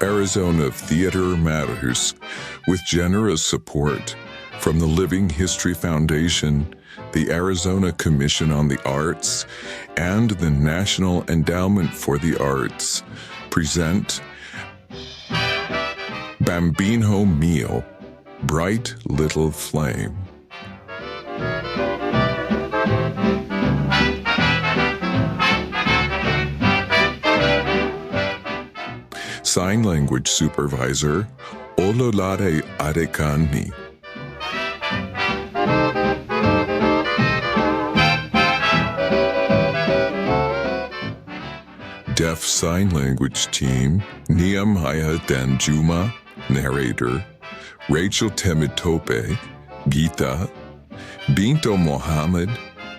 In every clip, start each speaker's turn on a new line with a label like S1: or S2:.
S1: Arizona Theater Matters, with generous support from the Living History Foundation, the Arizona Commission on the Arts, and the National Endowment for the Arts, present Bambino Meal, Bright Little Flame. Sign Language Supervisor, Ololade Adekani. Deaf Sign Language Team, Nehemiah Danjuma, narrator, Rachel Temitope, Gita, Binto Mohammed,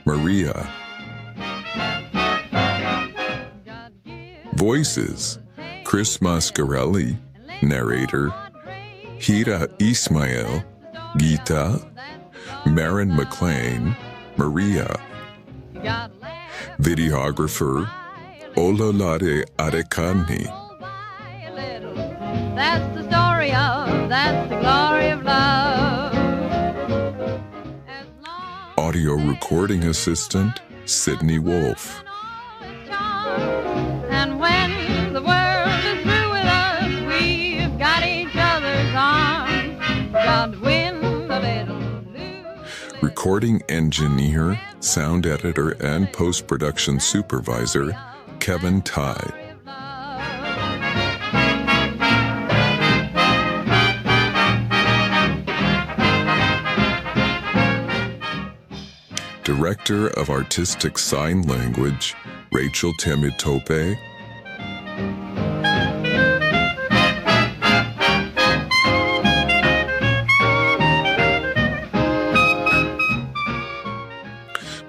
S1: Maria. Voices, Chris Mascarelli, narrator, Hira Ismail, Gita, Marin McLean, Maria. Videographer, Ololade Adekani.
S2: That's the story of, that's the glory of love.
S1: Audio recording assistant, Sydney Wolf.
S2: And when the world is through with us, we've got each other's arms. God win the little blue.
S1: Recording engineer, sound editor, and post-production supervisor, Kevin Ty. Director of Artistic Sign Language, Rachel Temitope.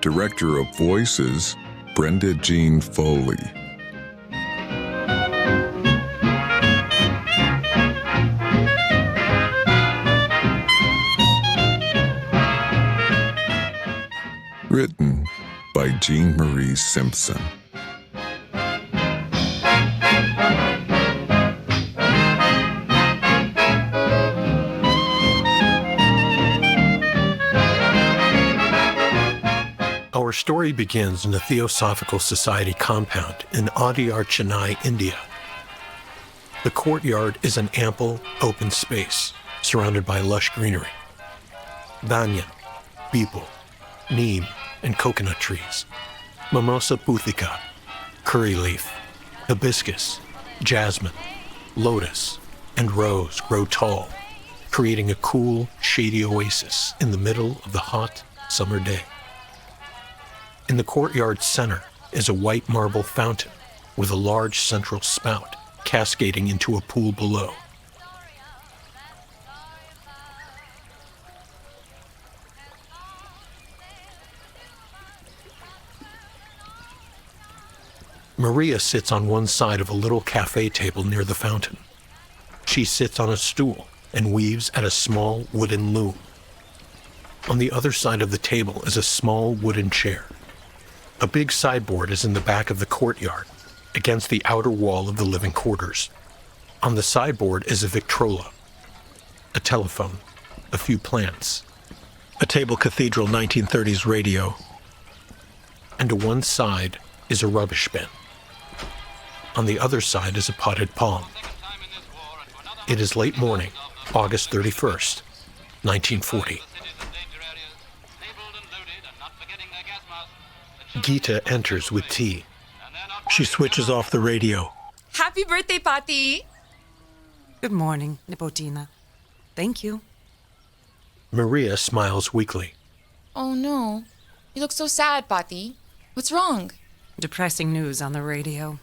S1: Director of Voices, Brenda Jean Foley. Written by Jean Marie Simpson.
S3: Our story begins in the Theosophical Society compound in Adyar, Chennai, India. The courtyard is an ample, open space surrounded by lush greenery. Banyan, peepal, neem, and coconut trees, mimosa puthika, curry leaf, hibiscus, jasmine, lotus, and rose grow tall, creating a cool, shady oasis in the middle of the hot summer day. In the courtyard's center is a white marble fountain with a large central spout cascading into a pool below. Maria sits on one side of a little cafe table near the fountain. She sits on a stool and weaves at a small wooden loom. On the other side of the table is a small wooden chair. A big sideboard is in the back of the courtyard, against the outer wall of the living quarters. On the sideboard is a Victrola, a telephone, a few plants, a Table Cathedral 1930s radio, and to one side is a rubbish bin. On the other side is a potted palm. It is late morning, August 31st, 1940. Gita enters with tea. She switches off the radio.
S4: Happy birthday, Pati!
S5: Good morning, Nipotina. Thank you.
S3: Maria smiles weakly.
S4: Oh no, you look so sad, Pati. What's wrong?
S5: Depressing news on the radio.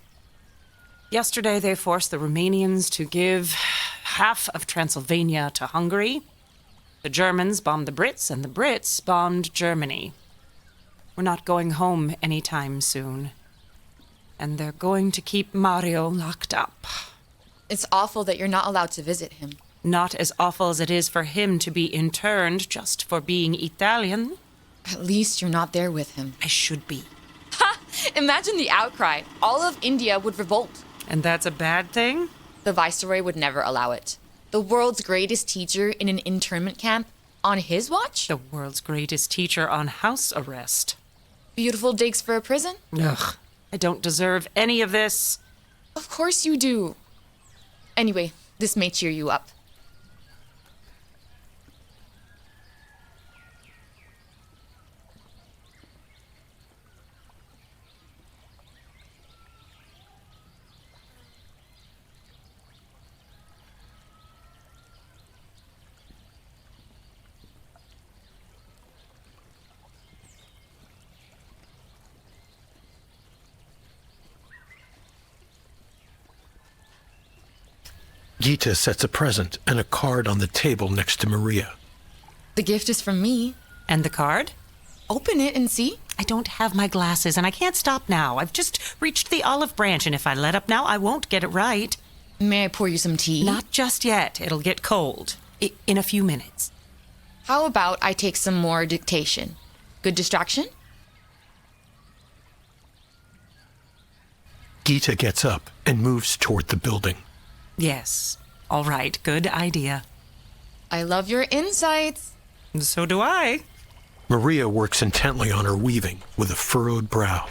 S5: Yesterday they forced the Romanians to give half of Transylvania to Hungary. The Germans bombed the Brits, and the Brits bombed Germany. We're not going home anytime soon. And they're going to keep Mario locked up.
S4: It's awful that you're not allowed to visit him.
S5: Not as awful as it is for him to be interned just for being Italian.
S4: At least you're not there with him.
S5: I should be.
S4: Ha! Imagine the outcry. All of India would revolt.
S5: And that's a bad thing?
S4: The Viceroy would never allow it. The world's greatest teacher in an internment camp on his watch?
S5: The world's greatest teacher on house arrest.
S4: Beautiful digs for a prison?
S5: Ugh, I don't deserve any of this.
S4: Of course you do. Anyway, this may cheer you up.
S3: Gita sets a present and a card on the table next to Maria.
S4: The gift is from me.
S5: And the card?
S4: Open it and see.
S5: I don't have my glasses, and I can't stop now. I've just reached the olive branch, and if I let up now, I won't get it right.
S4: May I pour you some tea?
S5: Not just yet. It'll get cold. In a few minutes.
S4: How about I take some more dictation? Good distraction?
S3: Gita gets up and moves toward the building.
S5: Yes. All right. Good idea.
S4: I love your insights.
S5: So do I.
S3: Maria works intently on her weaving with a furrowed brow.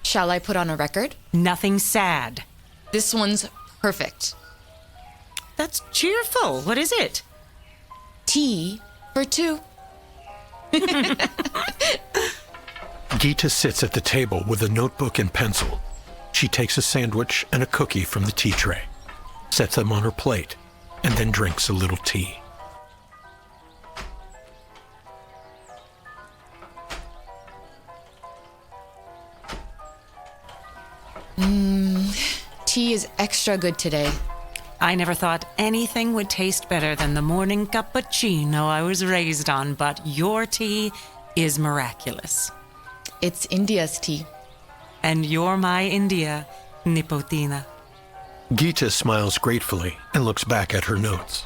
S4: Shall I put on a record?
S5: Nothing sad.
S4: This one's perfect.
S5: That's cheerful. What is it?
S4: Tea for two.
S3: Gita sits at the table with a notebook and pencil. She takes a sandwich and a cookie from the tea tray, sets them on her plate, and then drinks a little tea.
S4: Tea is extra good today.
S5: I never thought anything would taste better than the morning cappuccino I was raised on, but your tea is miraculous.
S4: It's India's tea.
S5: And you're my India, Nipotina.
S3: Gita smiles gratefully and looks back at her notes.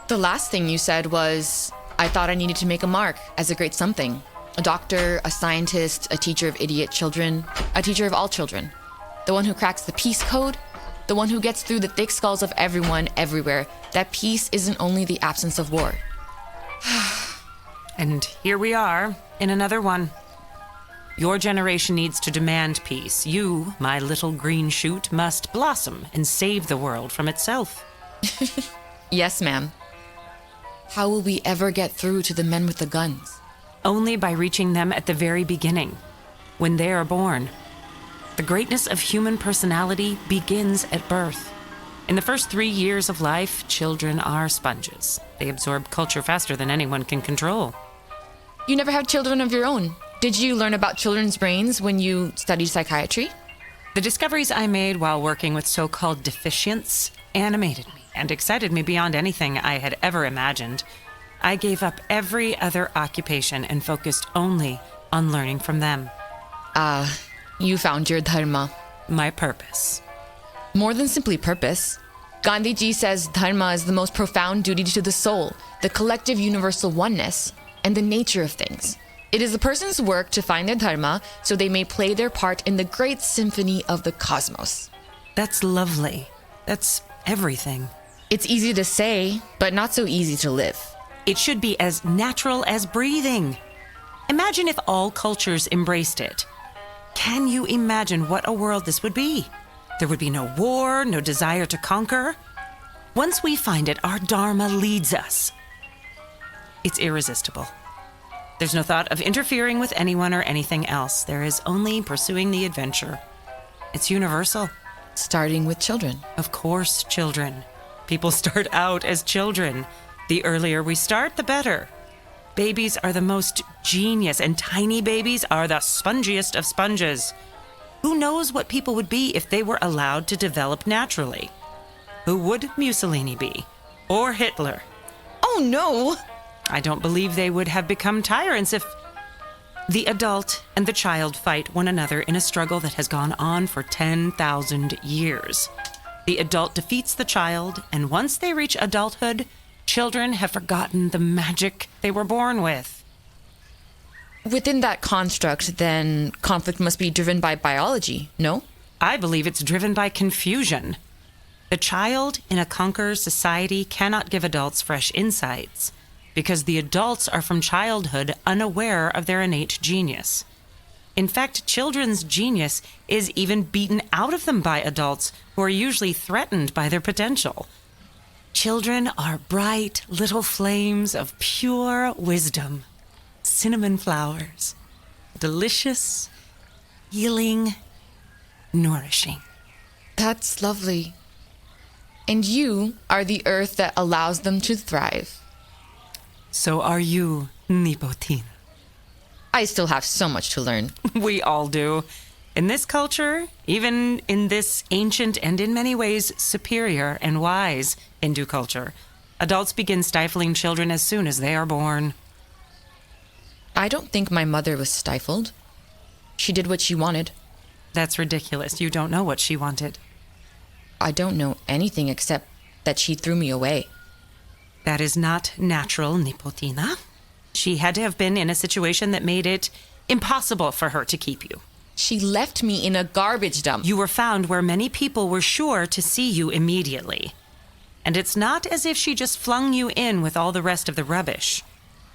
S4: The last thing you said was, I thought I needed to make a mark as a great something. A doctor, a scientist, a teacher of idiot children, a teacher of all children. The one who cracks the peace code, the one who gets through the thick skulls of everyone, everywhere. That peace isn't only the absence of war.
S5: And here we are, in another one. Your generation needs to demand peace. You, my little green shoot, must blossom and save the world from itself.
S4: Yes, ma'am. How will we ever get through to the men with the guns?
S5: Only by reaching them at the very beginning, when they are born. The greatness of human personality begins at birth. In the first 3 years of life, children are sponges. They absorb culture faster than anyone can control.
S4: You never had children of your own. Did you learn about children's brains when you studied psychiatry?
S5: The discoveries I made while working with so-called deficients animated me and excited me beyond anything I had ever imagined. I gave up every other occupation and focused only on learning from them.
S4: You found your Dharma.
S5: My purpose.
S4: More than simply purpose. Gandhiji says Dharma is the most profound duty to the soul, the collective universal oneness, and the nature of things. It is a person's work to find their Dharma so they may play their part in the great symphony of the cosmos.
S5: That's lovely. That's everything.
S4: It's easy to say, but not so easy to live.
S5: It should be as natural as breathing. Imagine if all cultures embraced it. Can you imagine what a world this would be? There would be no war, no desire to conquer. Once we find it, our Dharma leads us. It's irresistible. There's no thought of interfering with anyone or anything else. There is only pursuing the adventure. It's universal.
S4: Starting with children.
S5: Of course, children. People start out as children. The earlier we start, the better. Babies are the most genius, and tiny babies are the spongiest of sponges. Who knows what people would be if they were allowed to develop naturally? Who would Mussolini be? Or Hitler?
S4: Oh no!
S5: I don't believe they would have become tyrants if the adult and the child fight one another in a struggle that has gone on for 10,000 years. The adult defeats the child, and once they reach adulthood, children have forgotten the magic they were born with.
S4: Within that construct, then, conflict must be driven by biology, no?
S5: I believe it's driven by confusion. The child in a conqueror society cannot give adults fresh insights because the adults are from childhood unaware of their innate genius. In fact, children's genius is even beaten out of them by adults who are usually threatened by their potential. Children are bright little flames of pure wisdom, cinnamon flowers, delicious, healing, nourishing.
S4: That's lovely. And you are the earth that allows them to thrive.
S5: So are you, Nipotina.
S4: I still have so much to learn.
S5: We all do. In this culture, even in this ancient and in many ways superior and wise Hindu culture, adults begin stifling children as soon as they are born.
S4: I don't think my mother was stifled. She did what she wanted.
S5: That's ridiculous. You don't know what she wanted.
S4: I don't know anything except that she threw me away.
S5: That is not natural, Nipotina. She had to have been in a situation that made it impossible for her to keep you.
S4: She left me in a garbage dump.
S5: You were found where many people were sure to see you immediately. And it's not as if she just flung you in with all the rest of the rubbish.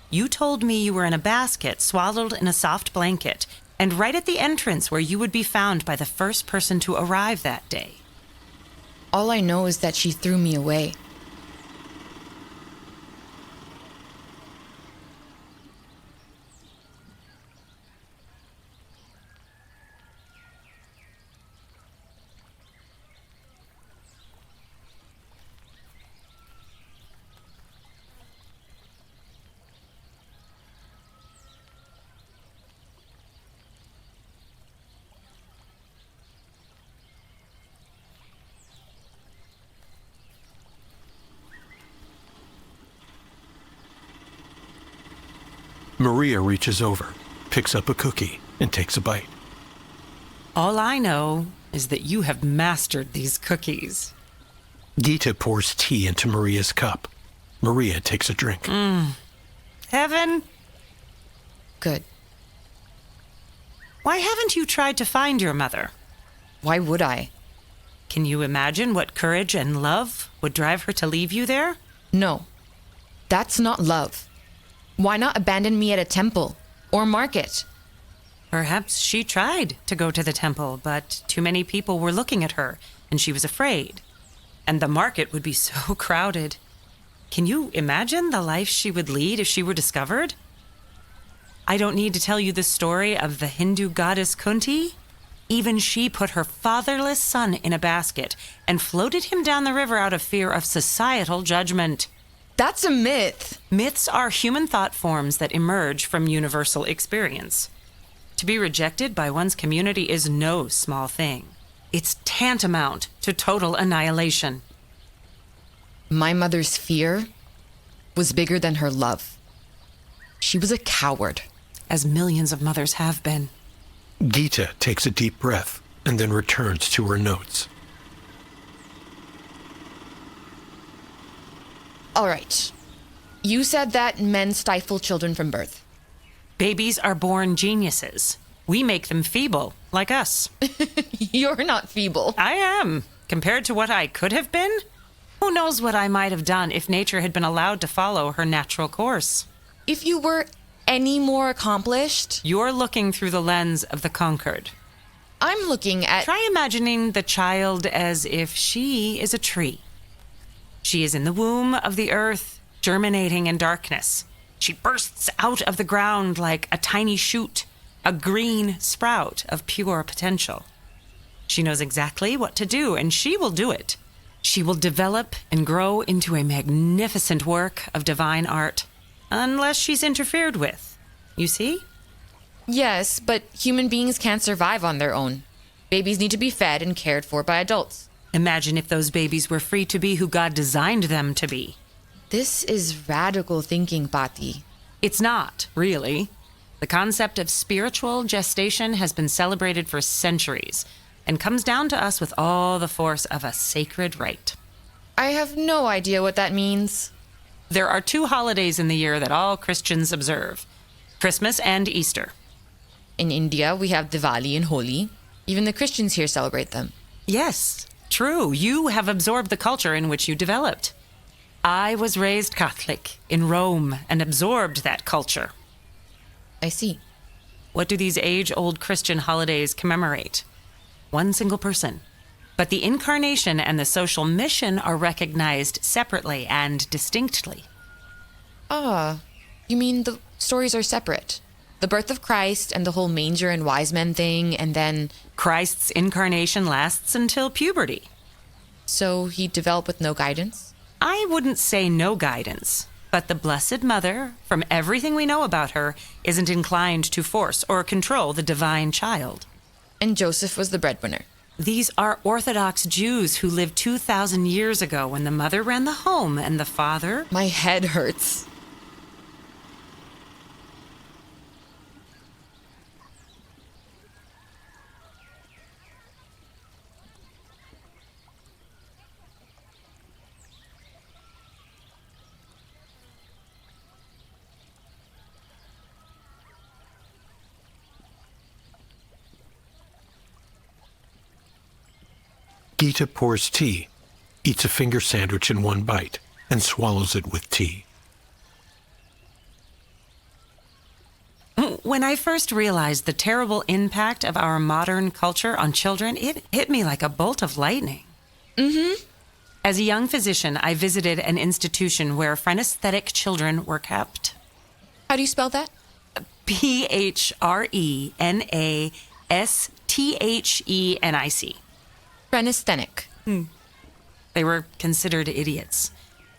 S5: You told me you were in a basket, swaddled in a soft blanket, and right at the entrance where you would be found by the first person to arrive that day.
S4: All I know is that she threw me away.
S3: Maria reaches over, picks up a cookie, and takes a bite.
S5: All I know is that you have mastered these cookies.
S3: Gita pours tea into Maria's cup. Maria takes a drink.
S5: Heaven?
S4: Good.
S5: Why haven't you tried to find your mother?
S4: Why would I?
S5: Can you imagine what courage and love would drive her to leave you there?
S4: No. That's not love. Why not abandon me at a temple or market?
S5: Perhaps she tried to go to the temple, but too many people were looking at her, and she was afraid. And the market would be so crowded. Can you imagine the life she would lead if she were discovered? I don't need to tell you the story of the Hindu goddess Kunti. Even she put her fatherless son in a basket and floated him down the river out of fear of societal judgment.
S4: That's a myth.
S5: Myths are human thought forms that emerge from universal experience. To be rejected by one's community is no small thing. It's tantamount to total annihilation.
S4: My mother's fear was bigger than her love. She was a coward.
S5: As millions of mothers have been.
S3: Gita takes a deep breath and then returns to her notes.
S4: All right. You said that men stifle children from birth.
S5: Babies are born geniuses. We make them feeble, like us.
S4: You're not feeble.
S5: I am. Compared to what I could have been? Who knows what I might have done if nature had been allowed to follow her natural course?
S4: If you were any more accomplished,
S5: You're looking through the lens of the conquered.
S4: I'm looking at...
S5: Try imagining the child as if she is a tree. She is in the womb of the earth, germinating in darkness. She bursts out of the ground like a tiny shoot, a green sprout of pure potential. She knows exactly what to do, and she will do it. She will develop and grow into a magnificent work of divine art, unless she's interfered with. You see?
S4: Yes, but human beings can't survive on their own. Babies need to be fed and cared for by adults.
S5: Imagine if those babies were free to be who God designed them to be.
S4: This is radical thinking, Pati.
S5: It's not, really. The concept of spiritual gestation has been celebrated for centuries and comes down to us with all the force of a sacred rite.
S4: I have no idea what that means.
S5: There are 2 holidays in the year that all Christians observe: Christmas and Easter.
S4: In India, we have Diwali and Holi. Even the Christians here celebrate them.
S5: Yes, true. You have absorbed the culture in which you developed. I was raised Catholic in Rome and absorbed that culture.
S4: I see.
S5: What do these age-old Christian holidays commemorate? One single person. But the incarnation and the social mission are recognized separately and distinctly.
S4: Ah, you mean the stories are separate? The birth of Christ and the whole manger and wise men thing, and then...
S5: Christ's incarnation lasts until puberty.
S4: So he developed with no guidance?
S5: I wouldn't say no guidance, but the Blessed Mother, from everything we know about her, isn't inclined to force or control the divine child.
S4: And Joseph was the breadwinner.
S5: These are Orthodox Jews who lived 2,000 years ago when the mother ran the home and the father...
S4: My head hurts.
S3: Gita pours tea, eats a finger sandwich in one bite, and swallows it with tea.
S5: When I first realized the terrible impact of our modern culture on children, it hit me like a bolt of lightning.
S4: Mm-hmm.
S5: As a young physician, I visited an institution where phrenesthetic children were kept.
S4: How do you spell that?
S5: Phrenasthenic.
S4: Phrenesthenic.
S5: They were considered idiots.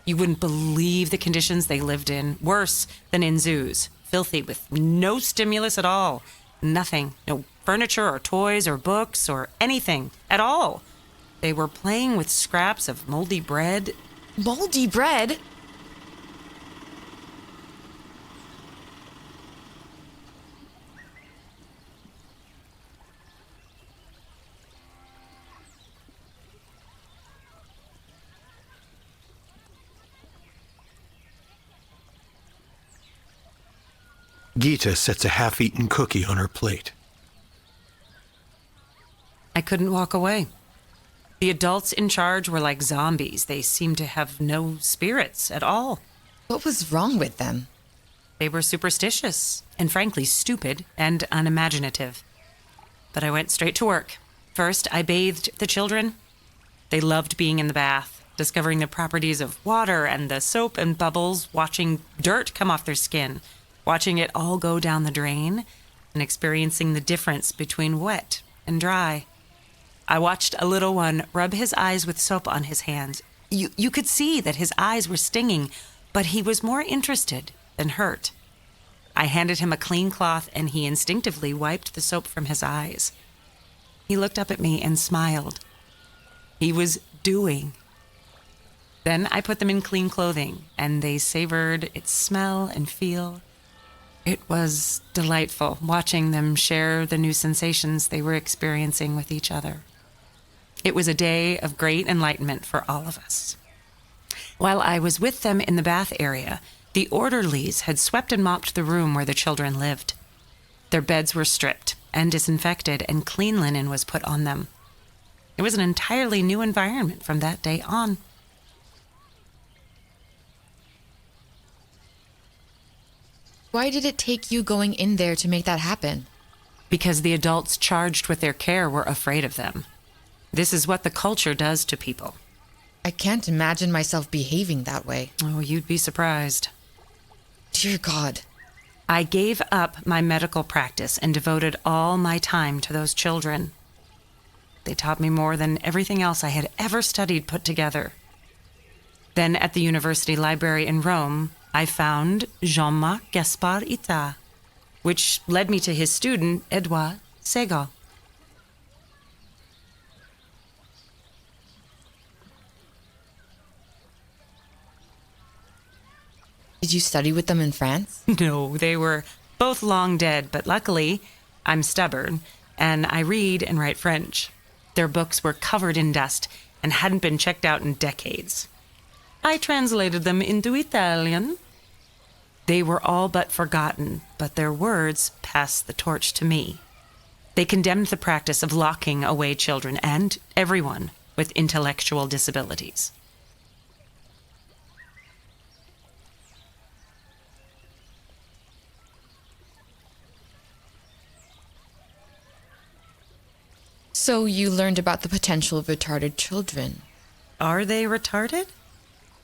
S5: You wouldn't believe the conditions they lived in. Worse than in zoos. Filthy, with no stimulus at all. Nothing. No furniture or toys or books or anything at all. They were playing with scraps of moldy bread.
S4: Moldy bread?
S3: Gita sets a half-eaten cookie on her plate.
S5: I couldn't walk away. The adults in charge were like zombies. They seemed to have no spirits at all.
S4: What was wrong with them?
S5: They were superstitious and frankly stupid and unimaginative. But I went straight to work. First, I bathed the children. They loved being in the bath, discovering the properties of water and the soap and bubbles, watching dirt come off their skin, watching it all go down the drain, and experiencing the difference between wet and dry. I watched a little one rub his eyes with soap on his hands. You could see that his eyes were stinging, but he was more interested than hurt. I handed him a clean cloth, and he instinctively wiped the soap from his eyes. He looked up at me and smiled. He was doing. Then I put them in clean clothing, and they savored its smell and feel. It was delightful watching them share the new sensations they were experiencing with each other. It was a day of great enlightenment for all of us. While I was with them in the bath area, the orderlies had swept and mopped the room where the children lived. Their beds were stripped and disinfected, and clean linen was put on them. It was an entirely new environment from that day on.
S4: Why did it take you going in there to make that happen?
S5: Because the adults charged with their care were afraid of them. This is what the culture does to people.
S4: I can't imagine myself behaving that way.
S5: Oh, you'd be surprised.
S4: Dear God.
S5: I gave up my medical practice and devoted all my time to those children. They taught me more than everything else I had ever studied put together. Then at the university library in Rome, I found Jean-Marc Gaspard Ita, which led me to his student, Edouard Segal.
S4: Did you study with them in France?
S5: No, they were both long dead, but luckily, I'm stubborn, and I read and write French. Their books were covered in dust and hadn't been checked out in decades. I translated them into Italian. They were all but forgotten, but their words passed the torch to me. They condemned the practice of locking away children and everyone with intellectual disabilities.
S4: So you learned about the potential of retarded children.
S5: Are they retarded?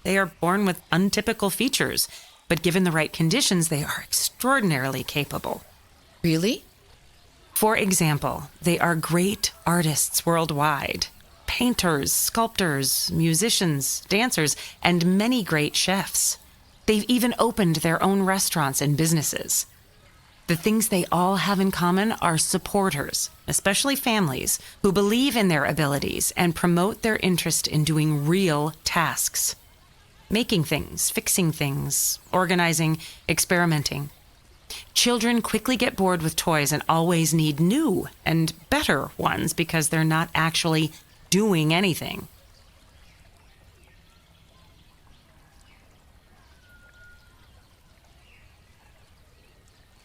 S5: They are born with untypical features, but given the right conditions, they are extraordinarily capable.
S4: Really?
S5: For example, they are great artists worldwide. Painters, sculptors, musicians, dancers, and many great chefs. They've even opened their own restaurants and businesses. The things they all have in common are supporters, especially families, who believe in their abilities and promote their interest in doing real tasks. Making things, fixing things, organizing, experimenting. Children quickly get bored with toys and always need new and better ones because they're not actually doing anything.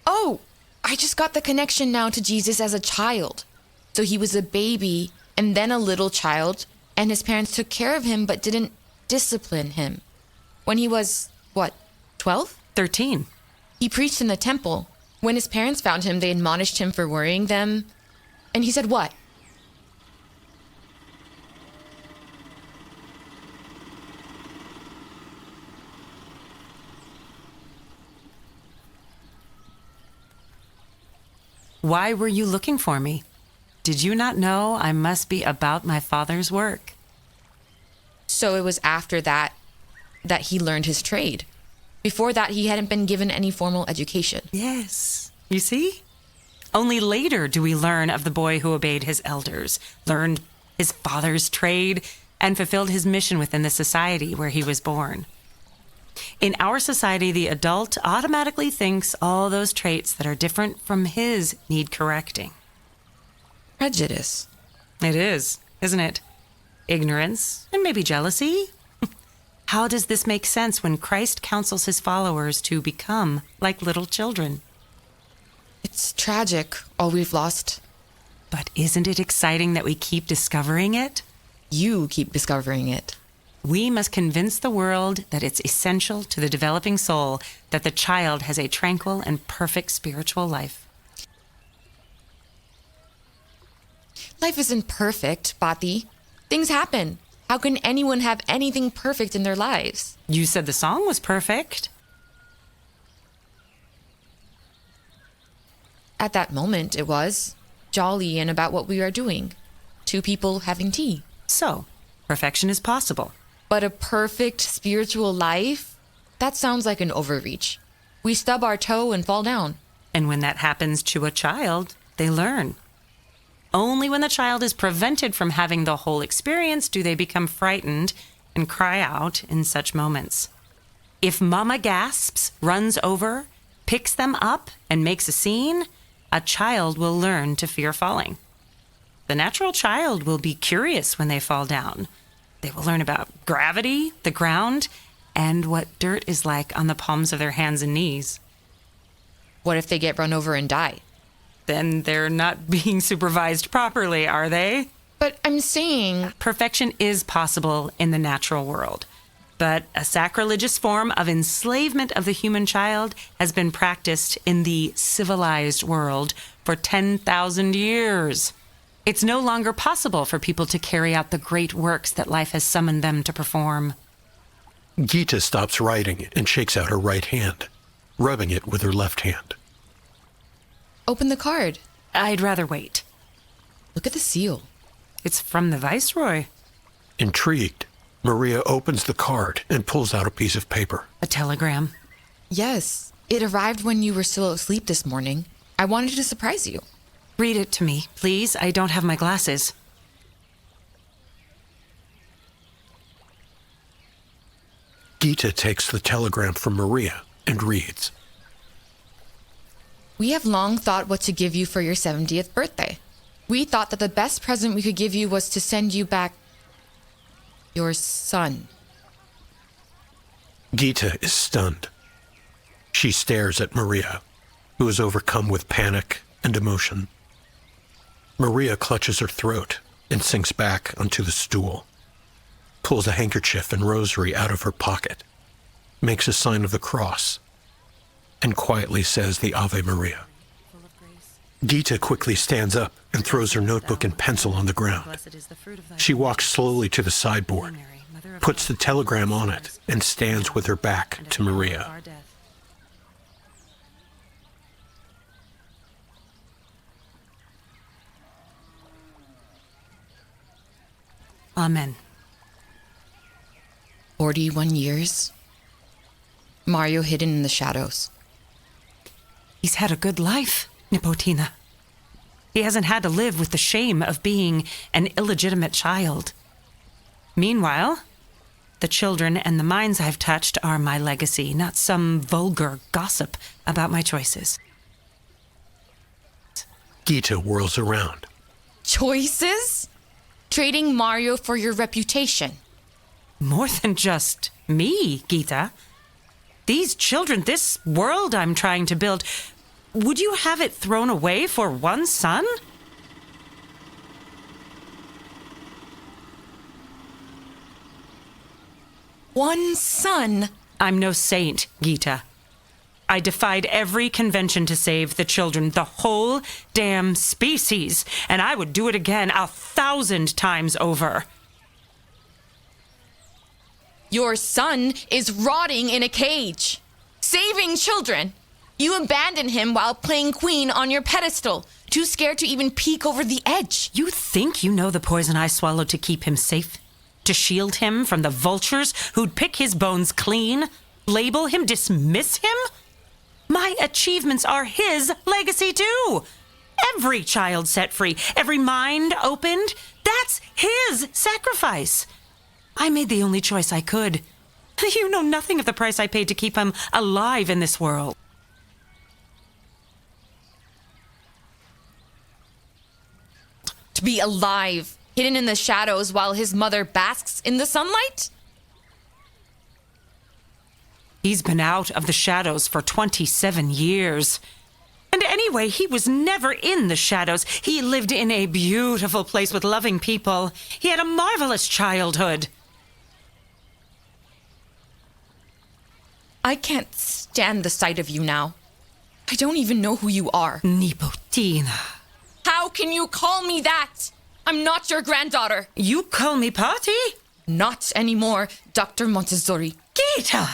S4: Oh, I just got the connection now to Jesus as a child. So he was a baby and then a little child, and his parents took care of him but didn't discipline him. When he was, 12?
S5: 13.
S4: He preached in the temple. When his parents found him, they admonished him for worrying them. And he said what?
S5: Why were you looking for me? Did you not know I must be about my Father's work?
S4: So it was after that he learned his trade. Before that, he hadn't been given any formal education.
S5: Yes. You see? Only later do we learn of the boy who obeyed his elders, learned his father's trade, and fulfilled his mission within the society where he was born. In our society, the adult automatically thinks all those traits that are different from his need correcting.
S4: Prejudice.
S5: It is, isn't it? Ignorance and maybe jealousy. How does this make sense when Christ counsels his followers to become like little children?
S4: It's tragic, all we've lost.
S5: But isn't it exciting that we keep discovering it?
S4: You keep discovering it.
S5: We must convince the world that it's essential to the developing soul that the child has a tranquil and perfect spiritual life.
S4: Life isn't perfect, Bati. Things happen. How can anyone have anything perfect in their lives?
S5: You said the song was perfect.
S4: At that moment, it was. Jolly and about what we are doing. Two people having tea.
S5: So, perfection is possible.
S4: But a perfect spiritual life? That sounds like an overreach. We stub our toe and fall down.
S5: And when that happens to a child, they learn. Only when the child is prevented from having the whole experience do they become frightened and cry out in such moments. If mama gasps, runs over, picks them up, and makes a scene, a child will learn to fear falling. The natural child will be curious when they fall down. They will learn about gravity, the ground, and what dirt is like on the palms of their hands and knees.
S4: What if they get run over and die?
S5: Then they're not being supervised properly, are they?
S4: But I'm saying...
S5: Perfection is possible in the natural world, but a sacrilegious form of enslavement of the human child has been practiced in the civilized world for 10,000 years. It's no longer possible for people to carry out the great works that life has summoned them to perform.
S3: Gita stops writing and shakes out her right hand, rubbing it with her left hand.
S4: Open the card.
S5: I'd rather wait.
S4: Look at the seal.
S5: It's from the Viceroy.
S3: Intrigued, Maria opens the card and pulls out a piece of paper.
S5: A telegram.
S4: Yes, it arrived when you were still asleep this morning. I wanted to surprise you.
S5: Read it to me, please. I don't have my glasses.
S3: Gita takes the telegram from Maria and reads.
S4: We have long thought what to give you for your 70th birthday. We thought that the best present we could give you was to send you back your son.
S3: Gita is stunned. She stares at Maria, who is overcome with panic and emotion. Maria clutches her throat and sinks back onto the stool, pulls a handkerchief and rosary out of her pocket, makes a sign of the cross, and quietly says the Ave Maria. Gita quickly stands up and throws her notebook and pencil on the ground. She walks slowly to the sideboard, puts the telegram on it, and stands with her back to Maria.
S5: Amen.
S4: 41 years. Mario hidden in the shadows.
S5: He's had a good life, Nipotina. He hasn't had to live with the shame of being an illegitimate child. Meanwhile, the children and the minds I've touched are my legacy, not some vulgar gossip about my choices.
S3: Gita whirls around.
S4: Choices? Trading Mario for your reputation.
S5: More than just me, Gita. These children, this world I'm trying to build, would you have it thrown away for one son?
S4: One son?
S5: I'm no saint, Gita. I defied every convention to save the children, the whole damn species, and I would do it again 1,000 times over.
S4: Your son is rotting in a cage. Saving children. You abandon him while playing queen on your pedestal, too scared to even peek over the edge.
S5: You think you know the poison I swallowed to keep him safe? To shield him from the vultures who'd pick his bones clean? Label him? Dismiss him? My achievements are his legacy too. Every child set free, every mind opened, that's his sacrifice. I made the only choice I could. You know nothing of the price I paid to keep him alive in this world.
S4: To be alive, hidden in the shadows while his mother basks in the sunlight?
S5: He's been out of the shadows for 27 years. And anyway, he was never in the shadows. He lived in a beautiful place with loving people. He had a marvelous childhood.
S4: I can't stand the sight of you now. I don't even know who you are.
S5: Nipotina.
S4: How can you call me that? I'm not your granddaughter.
S5: You call me Patty?
S4: Not anymore, Dr. Montessori.
S5: Gita!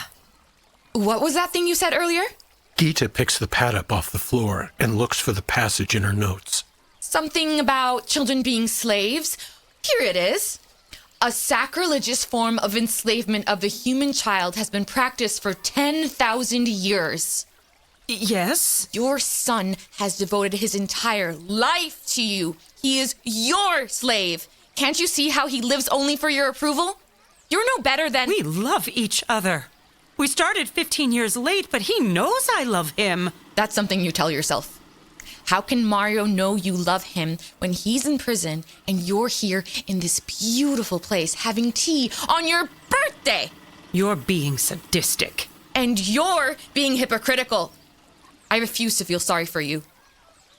S4: What was that thing you said earlier?
S3: Gita picks the pad up off the floor and looks for the passage in her notes.
S4: Something about children being slaves. Here it is. A sacrilegious form of enslavement of the human child has been practiced for 10,000 years.
S5: Yes?
S4: Your son has devoted his entire life to you. He is your slave. Can't you see how he lives only for your approval? You're no better than...
S5: We love each other. We started 15 years late, but he knows I love him.
S4: That's something you tell yourself. How can Mario know you love him when he's in prison and you're here in this beautiful place having tea on your birthday?
S5: You're being sadistic.
S4: And you're being hypocritical. I refuse to feel sorry for you.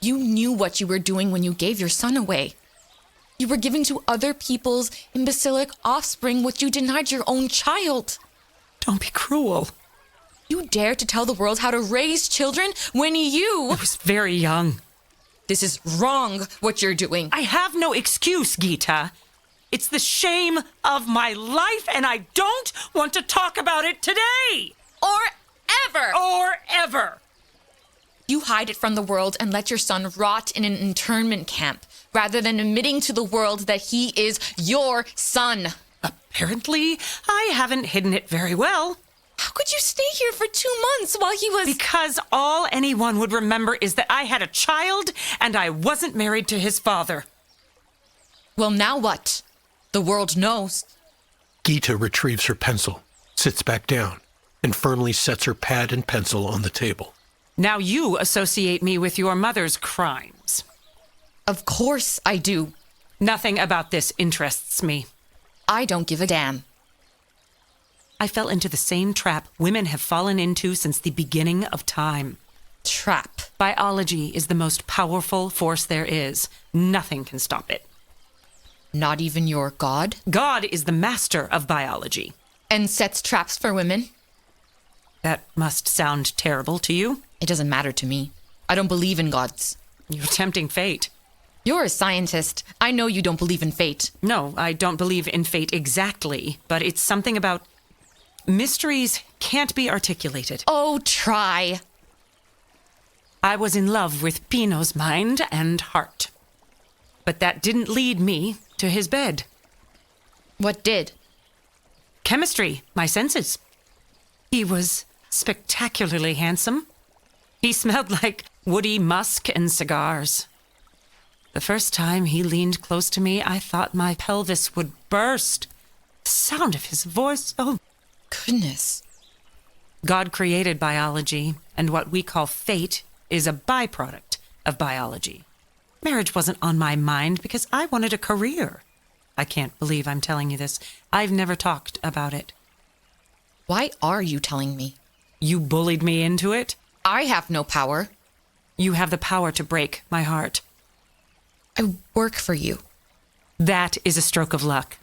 S4: You knew what you were doing when you gave your son away. You were giving to other people's imbecilic offspring what you denied your own child.
S5: Don't be cruel.
S4: You dare to tell the world how to raise children when you...
S5: I was very young.
S4: This is wrong, what you're doing.
S5: I have no excuse, Gita. It's the shame of my life, and I don't want to talk about it today.
S4: Or ever.
S5: Or ever.
S4: You hide it from the world and let your son rot in an internment camp, rather than admitting to the world that he is your son.
S5: Apparently, I haven't hidden it very well.
S4: How could you stay here for 2 months while he was...
S5: Because all anyone would remember is that I had a child and I wasn't married to his father.
S4: Well, now what? The world knows.
S3: Gita retrieves her pencil, sits back down, and firmly sets her pad and pencil on the table.
S5: Now you associate me with your mother's crimes.
S4: Of course I do.
S5: Nothing about this interests me.
S4: I don't give a damn.
S5: I fell into the same trap women have fallen into since the beginning of time.
S4: Trap.
S5: Biology is the most powerful force there is. Nothing can stop it.
S4: Not even your God?
S5: God is the master of biology.
S4: And sets traps for women?
S5: That must sound terrible to you.
S4: It doesn't matter to me. I don't believe in gods.
S5: You're tempting fate.
S4: You're a scientist. I know you don't believe in fate.
S5: No, I don't believe in fate exactly, but it's something about mysteries can't be articulated.
S4: Oh, try.
S5: I was in love with Pino's mind and heart. But that didn't lead me to his bed.
S4: What did?
S5: Chemistry, my senses. He was spectacularly handsome. He smelled like woody musk and cigars. The first time he leaned close to me, I thought my pelvis would burst. The sound of his voice, oh.
S4: Goodness.
S5: God created biology, and what we call fate is a byproduct of biology. Marriage wasn't on my mind because I wanted a career. I can't believe I'm telling you this. I've never talked about it.
S4: Why are you telling me?
S5: You bullied me into it.
S4: I have no power.
S5: You have the power to break my heart.
S4: I work for you.
S5: That is a stroke of luck.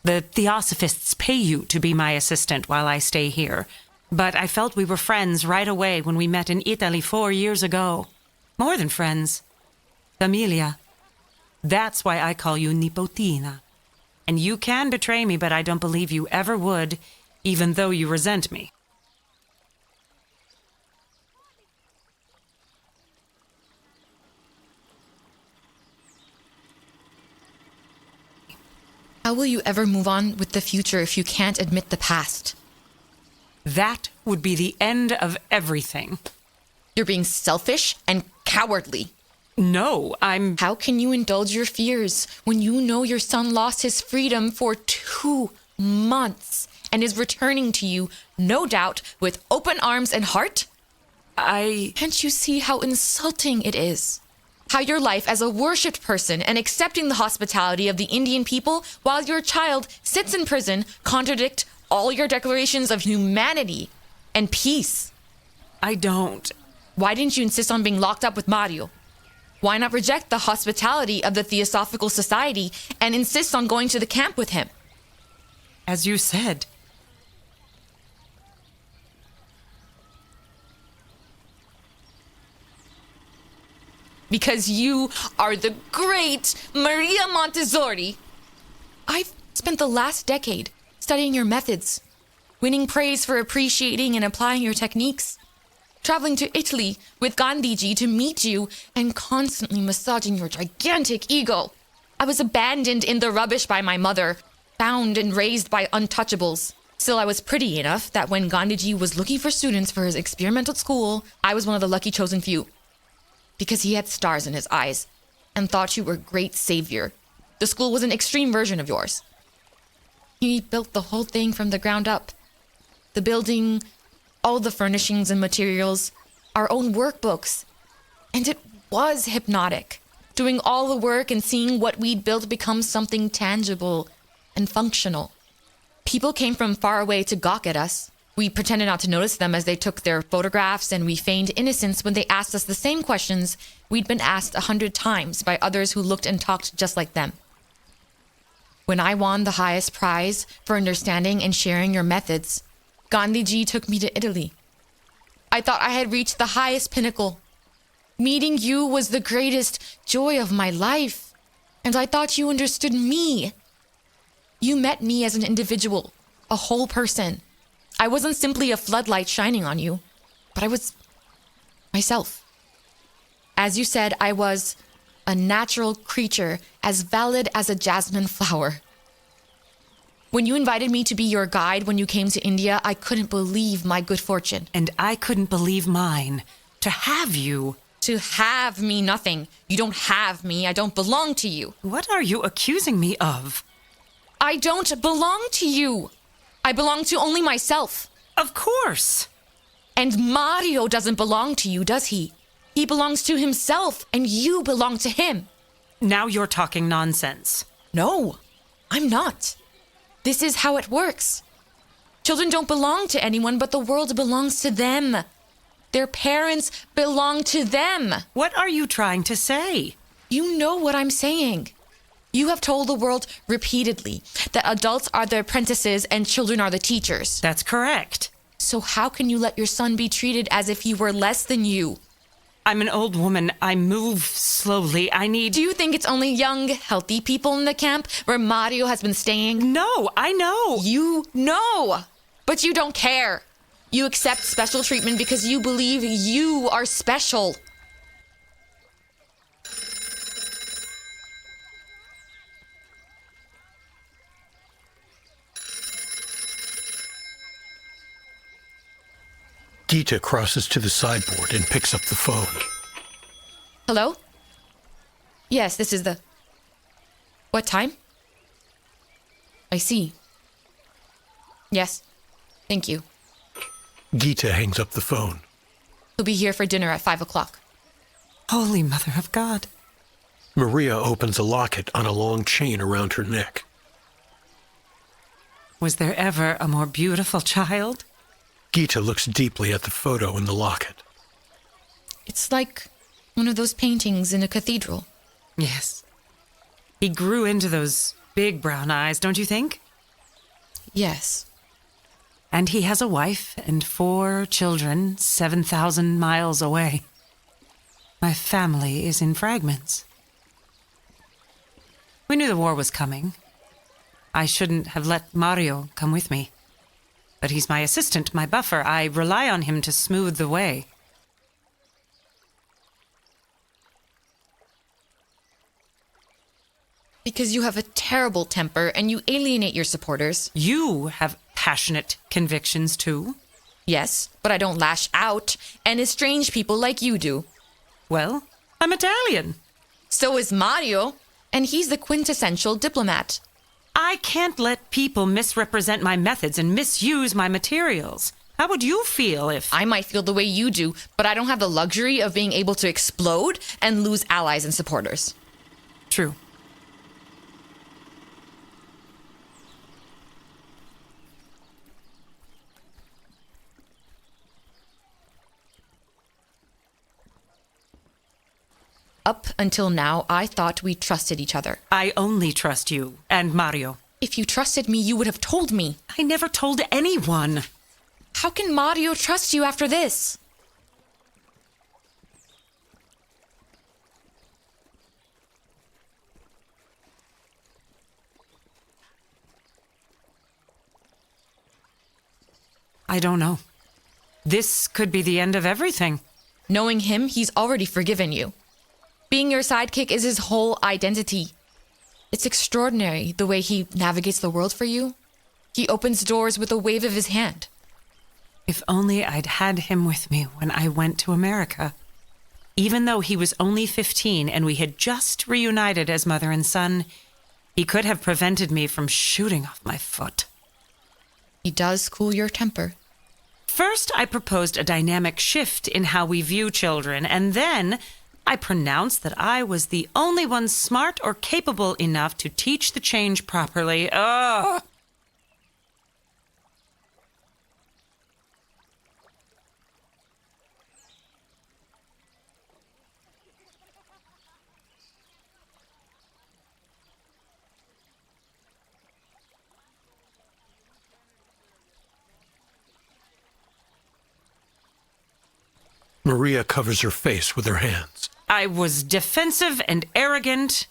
S5: The Theosophists pay you to be my assistant while I stay here. But I felt we were friends right away when we met in Italy 4 years ago. More than friends. Familia. That's why I call you Nipotina. And you can betray me, but I don't believe you ever would, even though you resent me.
S4: How will you ever move on with the future if you can't admit the past?
S5: That would be the end of everything.
S4: You're being selfish and cowardly.
S5: No, I'm...
S4: How can you indulge your fears when you know your son lost his freedom for 2 months and is returning to you, no doubt, with open arms and heart? Can't you see how insulting it is? How your life as a worshipped person and accepting the hospitality of the Indian people while your child sits in prison contradict all your declarations of humanity and peace?
S5: I don't.
S4: Why didn't you insist on being locked up with Mario? Why not reject the hospitality of the Theosophical Society and insist on going to the camp with him?
S5: As you said.
S4: Because you are the great Maria Montessori. I've spent the last decade studying your methods, winning praise for appreciating and applying your techniques, traveling to Italy with Gandhiji to meet you and constantly massaging your gigantic ego. I was abandoned in the rubbish by my mother, found and raised by untouchables. Still, I was pretty enough that when Gandhiji was looking for students for his experimental school, I was one of the lucky chosen few. Because he had stars in his eyes and thought you were a great savior. The school was an extreme version of yours. He built the whole thing from the ground up. The building, all the furnishings and materials, our own workbooks. And it was hypnotic. Doing all the work and seeing what we'd built become something tangible and functional. People came from far away to gawk at us. We pretended not to notice them as they took their photographs, and we feigned innocence when they asked us the same questions we'd been asked 100 times by others who looked and talked just like them. When I won the highest prize for understanding and sharing your methods, Gandhiji took me to Italy. I thought I had reached the highest pinnacle. Meeting you was the greatest joy of my life, and I thought you understood me. You met me as an individual, a whole person. I wasn't simply a floodlight shining on you, but I was myself. As you said, I was a natural creature, as valid as a jasmine flower. When you invited me to be your guide when you came to India, I couldn't believe my good fortune.
S5: And I couldn't believe mine. To have you.
S4: To have me, nothing. You don't have me. I don't belong to you.
S5: What are you accusing me of?
S4: I don't belong to you. I belong to only myself.
S5: Of course.
S4: And Mario doesn't belong to you, does he? He belongs to himself, and you belong to him.
S5: Now you're talking nonsense.
S4: No, I'm not. This is how it works. Children don't belong to anyone, but the world belongs to them. Their parents belong to them.
S5: What are you trying to say?
S4: You know what I'm saying. You have told the world repeatedly that adults are the apprentices and children are the teachers.
S5: That's correct.
S4: So how can you let your son be treated as if he were less than you?
S5: I'm an old woman. I move slowly. I need...
S4: Do you think it's only young, healthy people in the camp where Mario has been staying?
S5: No, I know.
S4: You know, but you don't care. You accept special treatment because you believe you are special.
S3: Gita crosses to the sideboard and picks up the phone.
S4: Hello? Yes, this is the... What time? I see. Yes, thank you.
S3: Gita hangs up the phone.
S4: He'll be here for dinner at 5 o'clock.
S5: Holy Mother of God.
S3: Maria opens a locket on a long chain around her neck.
S5: Was there ever a more beautiful child?
S3: Gita looks deeply at the photo in the locket.
S4: It's like one of those paintings in a cathedral.
S5: Yes. He grew into those big brown eyes, don't you think?
S4: Yes.
S5: And he has a wife and 4 children 7,000 miles away. My family is in fragments. We knew the war was coming. I shouldn't have let Mario come with me. But he's my assistant, my buffer. I rely on him to smooth the way.
S4: Because you have a terrible temper and you alienate your supporters.
S5: You have passionate convictions, too.
S4: Yes, but I don't lash out and estrange people like you do.
S5: Well, I'm Italian.
S4: So is Mario, and he's the quintessential diplomat.
S5: I can't let people misrepresent my methods and misuse my materials. How would you feel if...
S4: I might feel the way you do, but I don't have the luxury of being able to explode and lose allies and supporters.
S5: True.
S4: Up until now, I thought we trusted each other.
S5: I only trust you and Mario.
S4: If you trusted me, you would have told me.
S5: I never told anyone.
S4: How can Mario trust you after this?
S5: I don't know. This could be the end of everything.
S4: Knowing him, he's already forgiven you. Being your sidekick is his whole identity. It's extraordinary the way he navigates the world for you. He opens doors with a wave of his hand.
S5: If only I'd had him with me when I went to America. Even though he was only 15 and we had just reunited as mother and son, he could have prevented me from shooting off my foot.
S4: He does cool your temper.
S5: First, I proposed a dynamic shift in how we view children, and then I pronounced that I was the only one smart or capable enough to teach the change properly. Ugh!
S3: Maria covers her face with her hands.
S5: I was defensive and arrogant.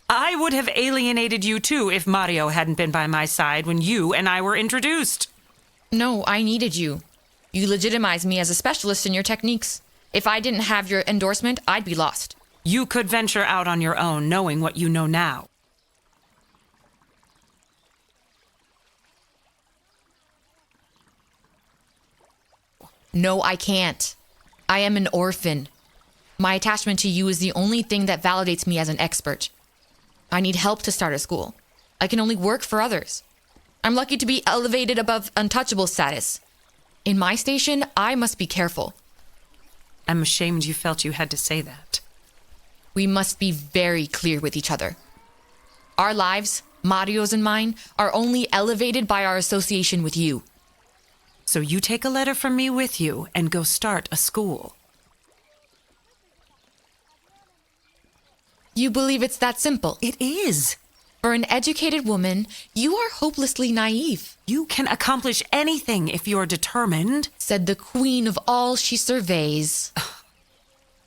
S5: I would have alienated you too if Mario hadn't been by my side when you and I were introduced.
S4: No, I needed you. You legitimized me as a specialist in your techniques. If I didn't have your endorsement, I'd be lost.
S5: You could venture out on your own, knowing what you know now.
S4: No, I can't. I am an orphan. My attachment to you is the only thing that validates me as an expert. I need help to start a school. I can only work for others. I'm lucky to be elevated above untouchable status. In my station, I must be careful.
S5: I'm ashamed you felt you had to say that.
S4: We must be very clear with each other. Our lives, Mario's and mine, are only elevated by our association with you.
S5: So you take a letter from me with you and go start a school.
S4: You believe it's that simple?
S5: It is.
S4: For an educated woman, you are hopelessly naive,
S5: You can accomplish anything if you're determined.
S4: said the queen of all she surveys.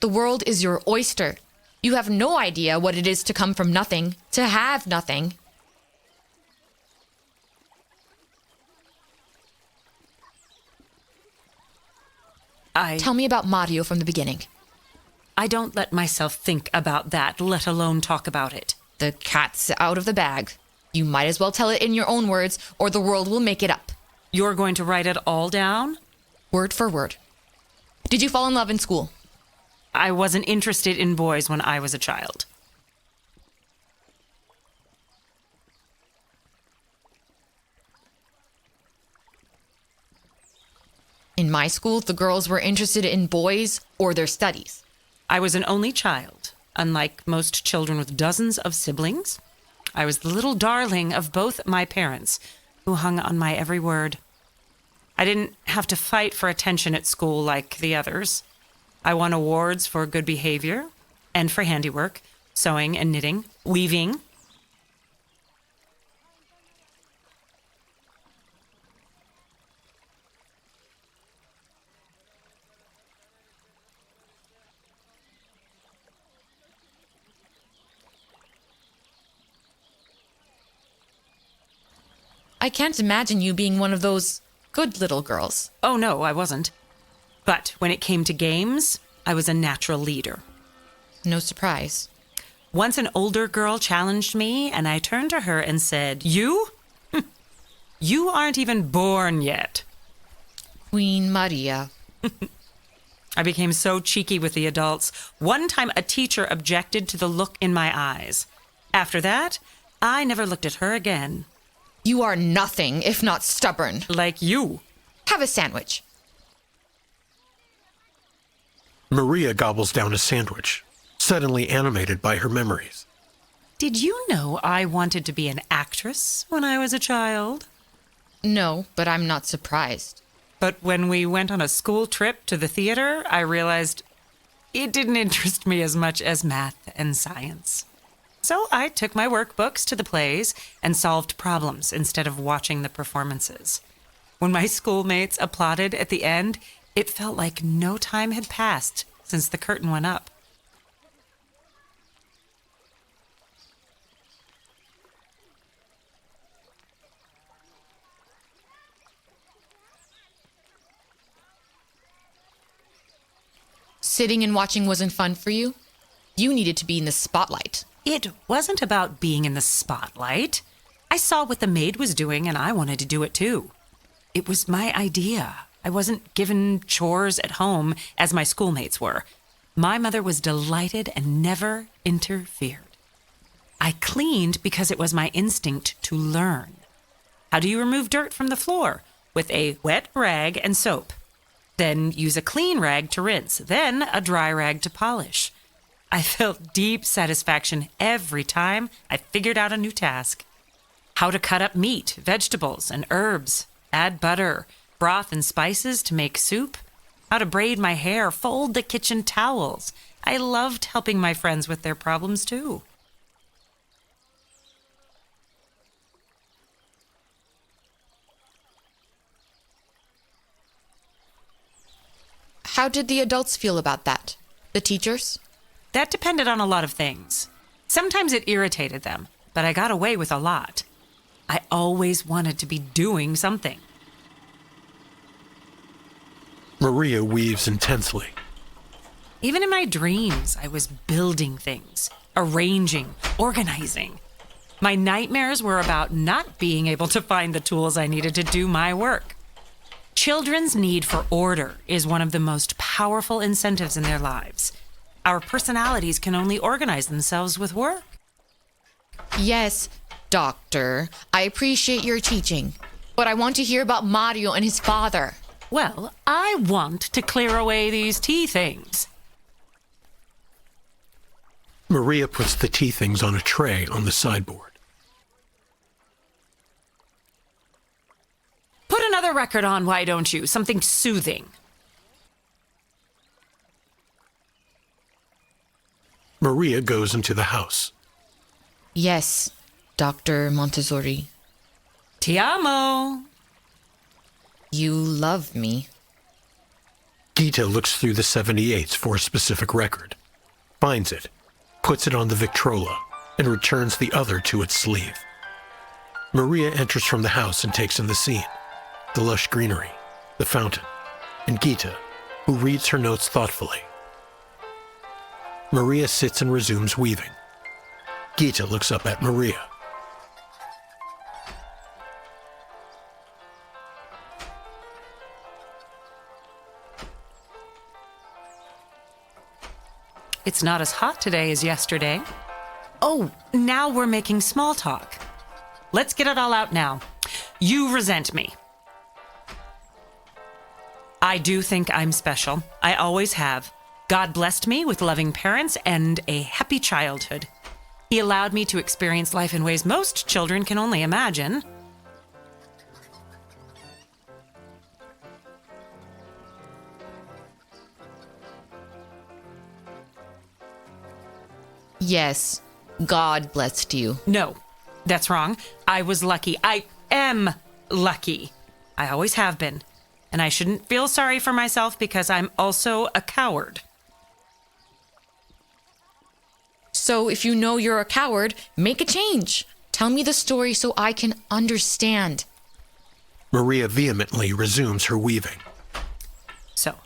S4: The world is your oyster. You have no idea what it is to come from nothing, to have nothing. Tell me about Mario from the beginning.
S5: I don't let myself think about that, let alone talk about it.
S4: The cat's out of the bag. You might as well tell it in your own words, or the world will make it up.
S5: You're going to write it all down?
S4: Word for word. Did you fall in love in school?
S5: I wasn't interested in boys when I was a child.
S4: In my school, the girls were interested in boys or their studies.
S5: I was an only child. Unlike most children with dozens of siblings, I was the little darling of both my parents, who hung on my every word. I didn't have to fight for attention at school like the others. I won awards for good behavior and for handiwork, sewing and knitting, weaving.
S4: I can't imagine you being one of those good little girls.
S5: Oh, no, I wasn't. But when it came to games, I was a natural leader.
S4: No surprise.
S5: Once an older girl challenged me, and I turned to her and said, "You? You aren't even born yet."
S4: Queen Maria.
S5: I became so cheeky with the adults. One time a teacher objected to the look in my eyes. After that, I never looked at her again.
S4: You are nothing if not stubborn.
S5: Like you.
S4: Have a sandwich.
S3: Maria gobbles down a sandwich, suddenly animated by her memories.
S5: Did you know I wanted to be an actress when I was a child?
S4: No, but I'm not surprised.
S5: But when we went on a school trip to the theater, I realized it didn't interest me as much as math and science. So I took my workbooks to the plays and solved problems instead of watching the performances. When my schoolmates applauded at the end, it felt like no time had passed since the curtain went up.
S4: Sitting and watching wasn't fun for you? You needed to be in the spotlight.
S5: It wasn't about being in the spotlight. I saw what the maid was doing and I wanted to do it too. It was my idea. I wasn't given chores at home as my schoolmates were. My mother was delighted and never interfered. I cleaned because it was my instinct to learn. How do you remove dirt from the floor? With a wet rag and soap. Then use a clean rag to rinse, then a dry rag to polish. I felt deep satisfaction every time I figured out a new task. How to cut up meat, vegetables, and herbs, add butter, broth, and spices to make soup. How to braid my hair, fold the kitchen towels. I loved helping my friends with their problems too.
S4: How did the adults feel about that? The teachers?
S5: That depended on a lot of things. Sometimes it irritated them, but I got away with a lot. I always wanted to be doing something.
S3: Maria weaves intensely.
S5: Even in my dreams, I was building things, arranging, organizing. My nightmares were about not being able to find the tools I needed to do my work. Children's need for order is one of the most powerful incentives in their lives. Our personalities can only organize themselves with work.
S4: Yes, doctor. I appreciate your teaching. But I want to hear about Mario and his father.
S5: Well, I want to clear away these tea things.
S3: Maria puts the tea things on a tray on the sideboard.
S5: Put another another record on, why don't you? Something soothing.
S3: Maria goes into the house.
S4: Yes, Dr. Montessori.
S5: Ti amo.
S4: You love me.
S3: Gita looks through the 78s for a specific record, finds it, puts it on the Victrola, and returns the other to its sleeve. Maria enters from the house and takes in the scene, the lush greenery, the fountain, and Gita, who reads her notes thoughtfully. Maria sits and resumes weaving. Gita looks up at Maria.
S5: It's not as hot today as yesterday. Oh, now we're making small talk. Let's get it all out now. You resent me. I do think I'm special. I always have. God blessed me with loving parents and a happy childhood. He allowed me to experience life in ways most children can only imagine.
S4: Yes, God blessed you.
S5: No, that's wrong. I was lucky. I am lucky. I always have been. And I shouldn't feel sorry for myself because I'm also a coward.
S4: So if you know you're a coward, make a change. Tell me the story so I can understand.
S3: Maria vehemently resumes her weaving.
S5: So,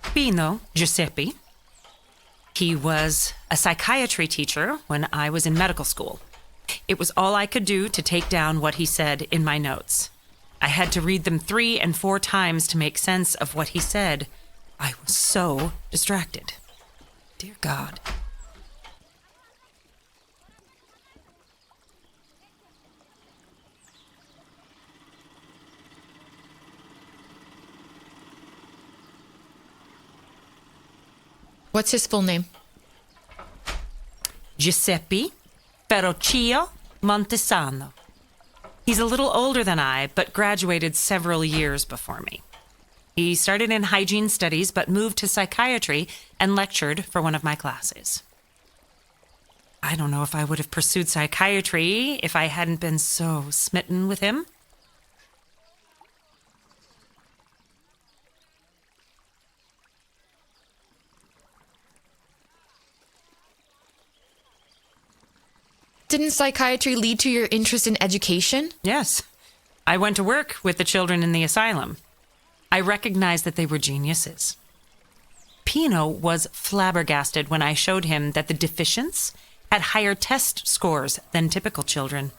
S5: Pino Giuseppe, he was a psychiatry teacher when I was in medical school. It was all I could do to take down what he said in my notes. I had to read them 3 and 4 times to make sense of what he said. I was so distracted. Dear God.
S4: What's his full name?
S5: Giuseppe Ferruccio Montesano. He's a little older than I, but graduated several years before me. He started in hygiene studies, but moved to psychiatry and lectured for one of my classes. I don't know if I would have pursued psychiatry if I hadn't been so smitten with him.
S4: Didn't psychiatry lead to your interest in education?
S5: Yes. I went to work with the children in the asylum. I recognized that they were geniuses. Pino was flabbergasted when I showed him that the deficients had higher test scores than typical children.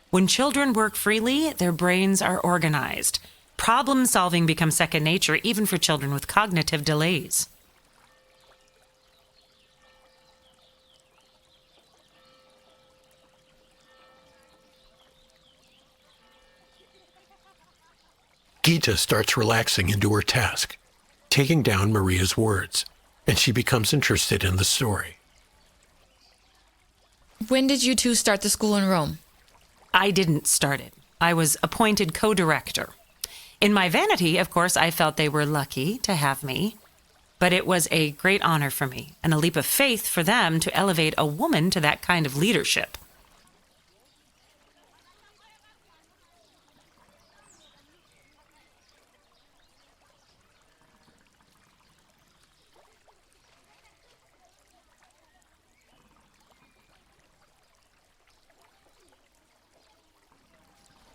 S5: When children work freely, their brains are organized. Problem solving becomes second nature, even for children with cognitive delays.
S3: Gita starts relaxing into her task, taking down Maria's words, and she becomes interested in the story.
S4: When did you two start the school in Rome?
S5: I didn't start it. I was appointed co-director. In my vanity, of course, I felt they were lucky to have me. But it was a great honor for me and a leap of faith for them to elevate a woman to that kind of leadership.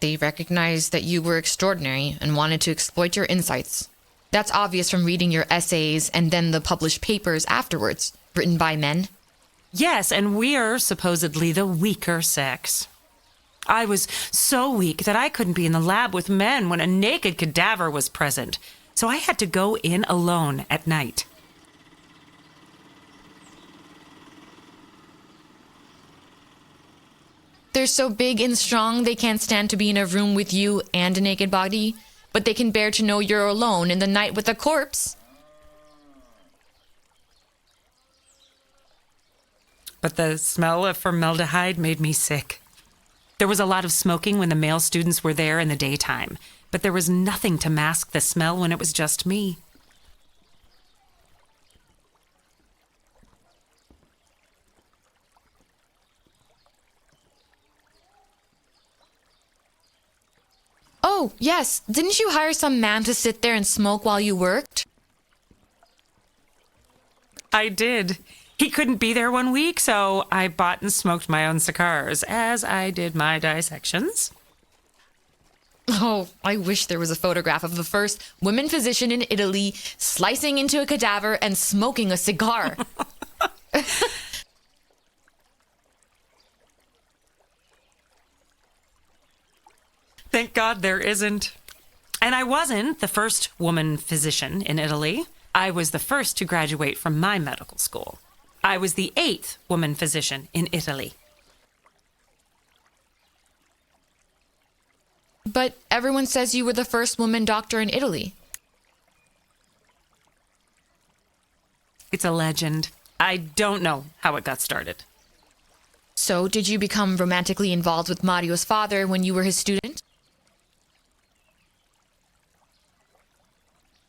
S4: They recognized that you were extraordinary and wanted to exploit your insights. That's obvious from reading your essays and then the published papers afterwards, written by men.
S5: Yes, and we're supposedly the weaker sex. I was so weak that I couldn't be in the lab with men when a naked cadaver was present, so I had to go in alone at night.
S4: They're so big and strong they can't stand to be in a room with you and a naked body, but they can bear to know you're alone in the night with a corpse. But
S5: The smell of formaldehyde made me sick. There was a lot of smoking when the male students were there in the daytime, but there was nothing to mask the smell when it was just me.
S4: Oh, yes. Didn't you hire some man to sit there and smoke while you worked?
S5: I did. He couldn't be there 1 week, so I bought and smoked my own cigars as I did my dissections.
S4: Oh, I wish there was a photograph of the first woman physician in Italy slicing into a cadaver and smoking a cigar.
S5: Thank God there isn't. And I wasn't the first woman physician in Italy. I was the first to graduate from my medical school. I was the 8th woman physician in Italy.
S4: But everyone says you were the first woman doctor in Italy.
S5: It's a legend. I don't know how it got started.
S4: So, did you become romantically involved with Mario's father when you were his student?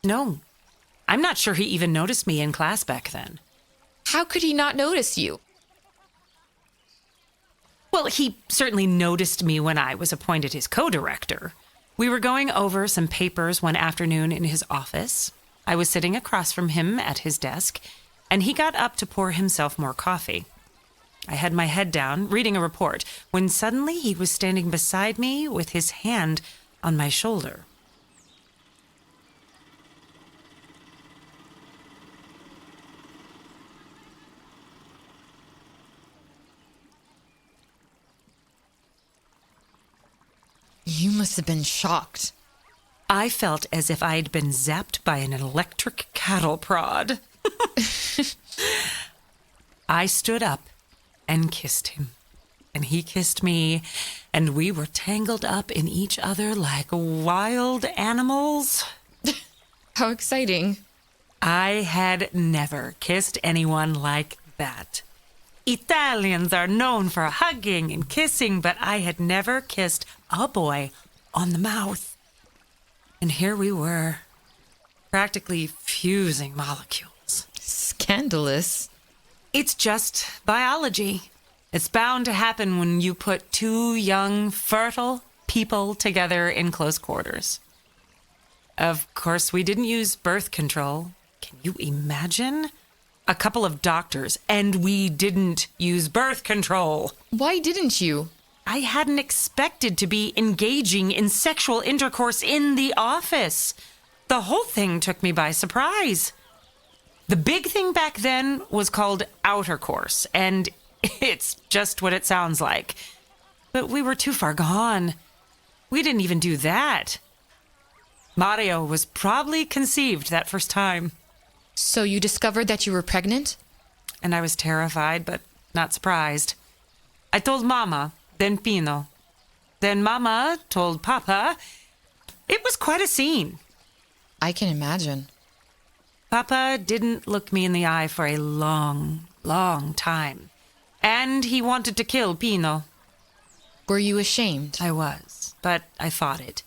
S5: No. I'm not sure he even noticed me in class back then.
S4: How could he not notice you?
S5: Well, he certainly noticed me when I was appointed his co-director. We were going over some papers one afternoon in his office. I was sitting across from him at his desk, and he got up to pour himself more coffee. I had my head down, reading a report, when suddenly he was standing beside me with his hand on my shoulder.
S4: You must have been shocked.
S5: I felt as if I'd been zapped by an electric cattle prod. I stood up and kissed him, and he kissed me, and we were tangled up in each other like wild animals.
S4: How exciting.
S5: I had never kissed anyone like that. Italians are known for hugging and kissing, but I had never kissed a boy on the mouth. And here we were, practically fusing molecules.
S4: Scandalous.
S5: It's just biology. It's bound to happen when you put two young, fertile people together in close quarters. Of course, we didn't use birth control. Can you imagine? A couple of doctors, and we didn't use birth control.
S4: Why didn't you?
S5: I hadn't expected to be engaging in sexual intercourse in the office. The whole thing took me by surprise. The big thing back then was called outer course, and it's just what it sounds like. But we were too far gone. We didn't even do that. Mario was probably conceived that first time.
S4: So you discovered that you were pregnant?
S5: And I was terrified, but not surprised. I told Mama, then Pino. Then Mama told Papa. It was quite a scene.
S4: I can imagine.
S5: Papa didn't look me in the eye for a long, long time. And he wanted to kill Pino.
S4: Were you ashamed?
S5: I was, but I fought it.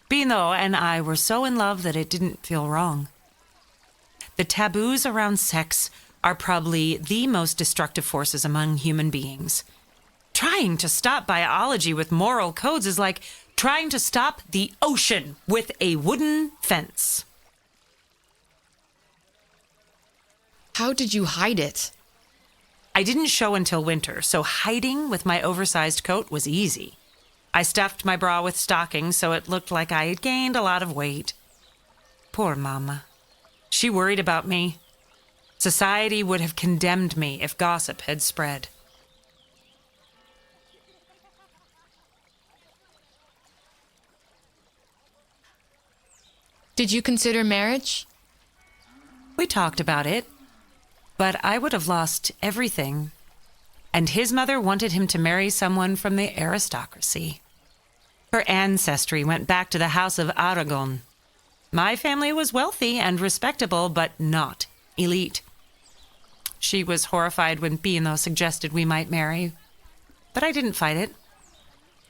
S5: Pino and I were so in love that it didn't feel wrong. The taboos around sex are probably the most destructive forces among human beings. Trying to stop biology with moral codes is like trying to stop the ocean with a wooden fence.
S4: How did you hide it?
S5: I didn't show until winter, so hiding with my oversized coat was easy. I stuffed my bra with stockings so it looked like I had gained a lot of weight. Poor Mama. She worried about me. Society would have condemned me if gossip had spread.
S4: Did you consider marriage?
S5: We talked about it, but I would have lost everything. And his mother wanted him to marry someone from the aristocracy. Her ancestry went back to the House of Aragon. My family was wealthy and respectable, but not elite. She was horrified when Pino suggested we might marry, but I didn't fight it.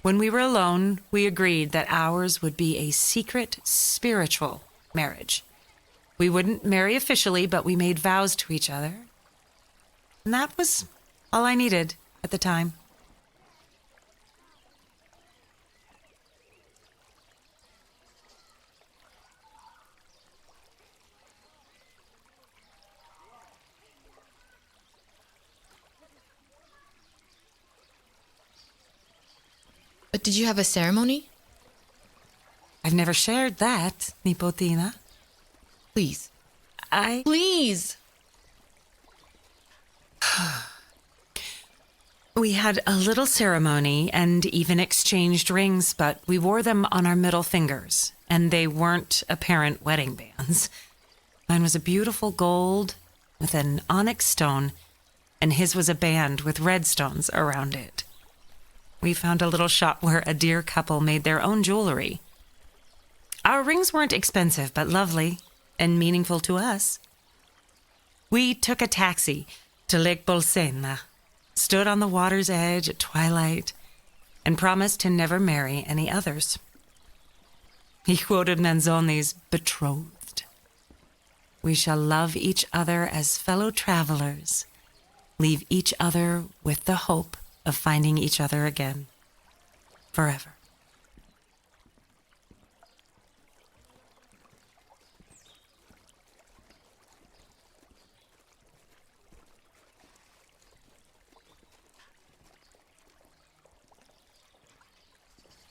S5: When we were alone, we agreed that ours would be a secret, spiritual marriage. We wouldn't marry officially, but we made vows to each other. And that was all I needed at the time.
S4: But did you have a ceremony?
S5: I've never shared that, Nipotina.
S4: Please.
S5: I...
S4: Please!
S5: We had a little ceremony and even exchanged rings, but we wore them on our middle fingers, and they weren't apparent wedding bands. Mine was a beautiful gold with an onyx stone, and his was a band with red stones around it. We found a little shop where a dear couple made their own jewelry. Our rings weren't expensive, but lovely and meaningful to us. We took a taxi to Lake Bolsena, stood on the water's edge at twilight, and promised to never marry any others. He quoted Manzoni's Betrothed. We shall love each other as fellow travelers, leave each other with the hope of finding each other again, forever.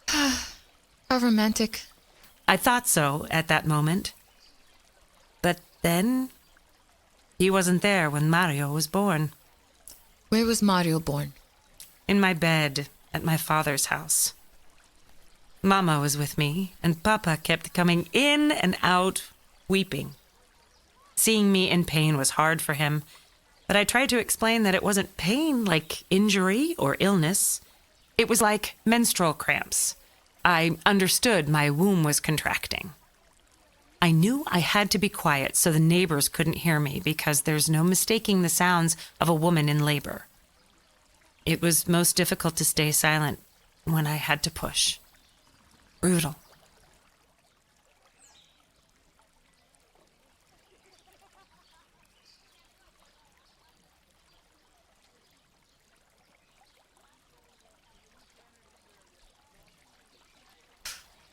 S4: How romantic.
S5: I thought so at that moment. But then, he wasn't there when Mario was born.
S4: Where was Mario born?
S5: In my bed at my father's house. Mama was with me, and Papa kept coming in and out, weeping. Seeing me in pain was hard for him, but I tried to explain that it wasn't pain like injury or illness. It was like menstrual cramps. I understood my womb was contracting. I knew I had to be quiet so the neighbors couldn't hear me because there's no mistaking the sounds of a woman in labor. It was most difficult to stay silent when I had to push. Brutal.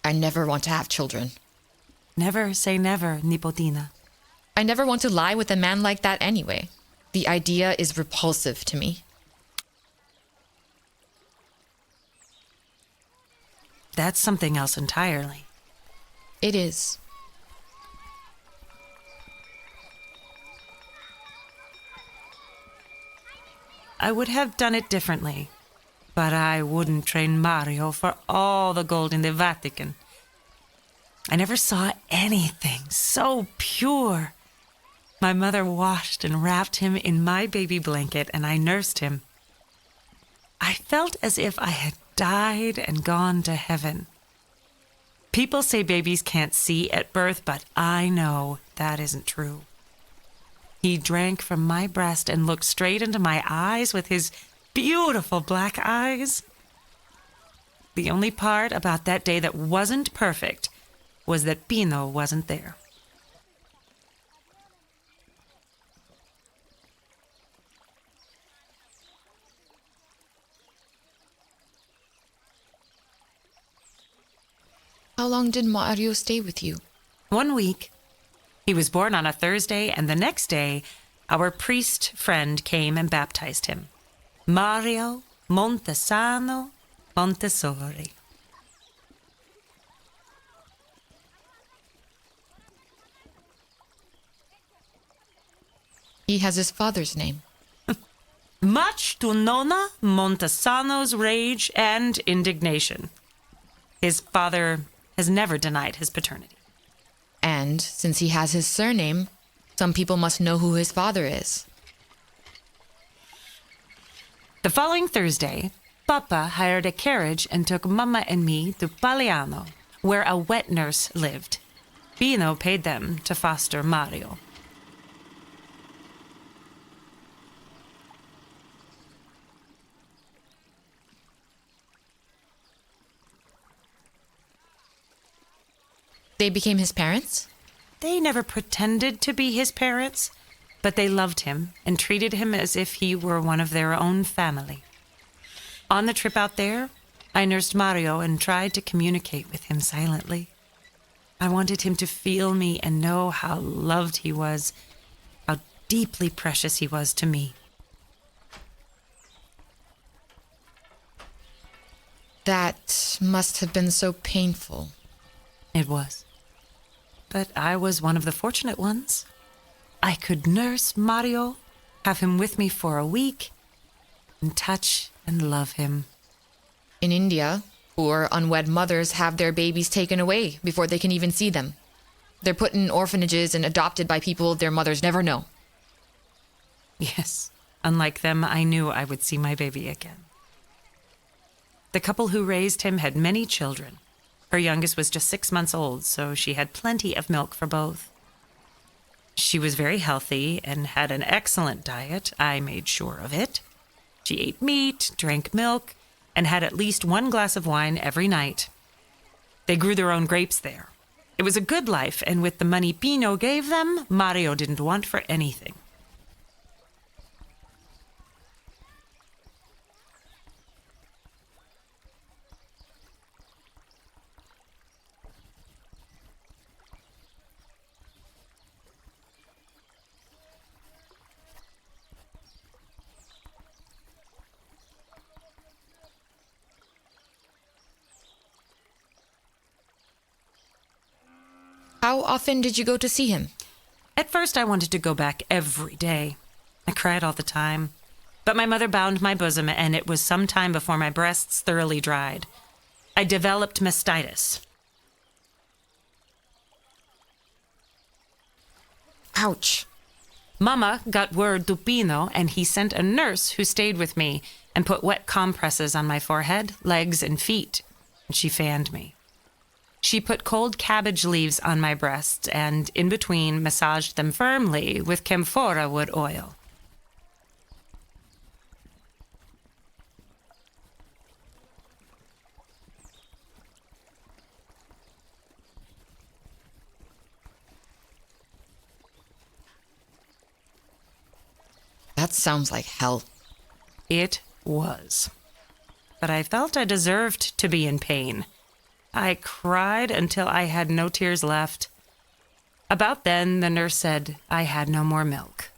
S4: I never want to have children.
S5: Never say never, Nipotina.
S4: I never want to lie with a man like that anyway. The idea is repulsive to me.
S5: That's something else entirely.
S4: It is.
S5: I would have done it differently, but I wouldn't train Mario for all the gold in the Vatican. I never saw anything so pure. My mother washed and wrapped him in my baby blanket, and I nursed him. I felt as if I had died and gone to heaven. People say babies can't see at birth, but I know that isn't true. He drank from my breast and looked straight into my eyes with his beautiful black eyes. The only part about that day that wasn't perfect was that Pino wasn't there.
S4: How long did Mario stay with you?
S5: 1 week. He was born on a Thursday, and the next day, our priest friend came and baptized him. Mario Montessori.
S4: He has his father's name.
S5: Much to Nonna Montesano's rage and indignation. His father has never denied his paternity.
S4: And since he has his surname, some people must know who his father is.
S5: The following Thursday, Papa hired a carriage and took Mama and me to Paliano, where a wet nurse lived. Bino paid them to foster Mario.
S4: They became his parents?
S5: They never pretended to be his parents, but they loved him and treated him as if he were one of their own family. On the trip out there, I nursed Mario and tried to communicate with him silently. I wanted him to feel me and know how loved he was, how deeply precious he was to me.
S4: That must have been so painful.
S5: It was. But I was one of the fortunate ones. I could nurse Mario, have him with me for a week, and touch and love him.
S4: In India, poor unwed mothers have their babies taken away before they can even see them. They're put in orphanages and adopted by people their mothers never know.
S5: Yes, unlike them, I knew I would see my baby again. The couple who raised him had many children. Her youngest was just 6 months old, so she had plenty of milk for both. She was very healthy and had an excellent diet. I made sure of it. She ate meat, drank milk, and had at least 1 glass of wine every night. They grew their own grapes there. It was a good life, and with the money Pino gave them, Mario didn't want for anything.
S4: How often did you go to see him?
S5: At first, I wanted to go back every day. I cried all the time. But my mother bound my bosom, and it was some time before my breasts thoroughly dried. I developed mastitis.
S4: Ouch.
S5: Mama got word to Pino, and he sent a nurse who stayed with me and put wet compresses on my forehead, legs, and feet, and she fanned me. She put cold cabbage leaves on my breasts and, in between, massaged them firmly with camphora wood oil.
S4: That sounds like hell.
S5: It was. But I felt I deserved to be in pain. I cried until I had no tears left. About then, the nurse said I had no more milk.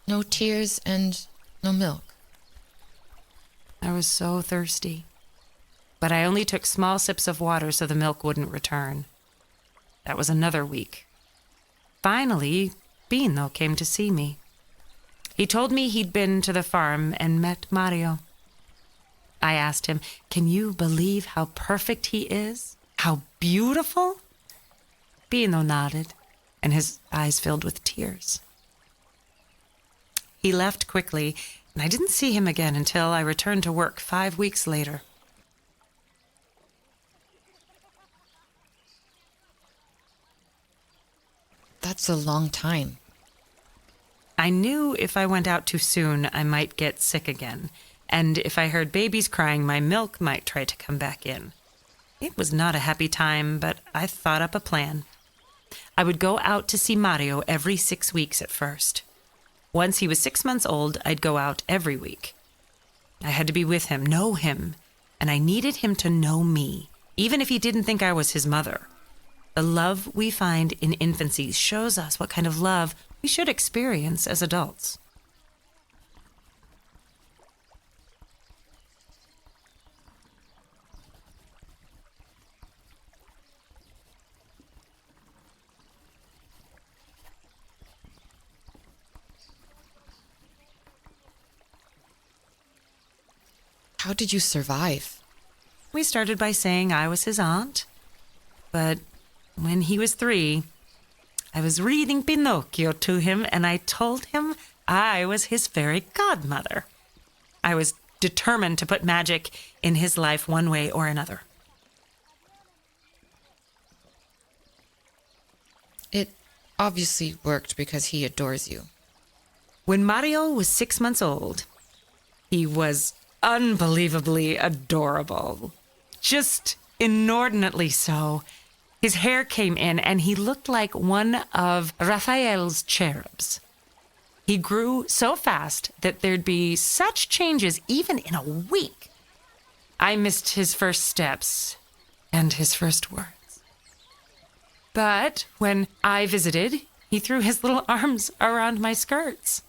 S4: No tears and no milk.
S5: I was so thirsty. But I only took small sips of water so the milk wouldn't return. That was another week. Finally, Pino came to see me. He told me he'd been to the farm and met Mario. I asked him, "Can you believe how perfect he is? How beautiful?" Pino nodded, and his eyes filled with tears. He left quickly, and I didn't see him again until I returned to work 5 weeks later.
S4: That's a long time.
S5: I knew if I went out too soon, I might get sick again. And if I heard babies crying, my milk might try to come back in. It was not a happy time, but I thought up a plan. I would go out to see Mario every 6 weeks at first. Once he was 6 months old, I'd go out every week. I had to be with him, know him, and I needed him to know me, even if he didn't think I was his mother. The love we find in infancy shows us what kind of love we should experience as adults.
S4: How did you survive?
S5: We started by saying I was his aunt, but when he was 3, I was reading Pinocchio to him, and I told him I was his fairy godmother. I was determined to put magic in his life one way or another.
S4: It obviously worked because he adores you.
S5: When Mario was 6 months old, he was unbelievably adorable. Just inordinately so. His hair came in, and he looked like one of Raphael's cherubs. He grew so fast that there'd be such changes even in a week. I missed his first steps and his first words. But when I visited, he threw his little arms around my skirts.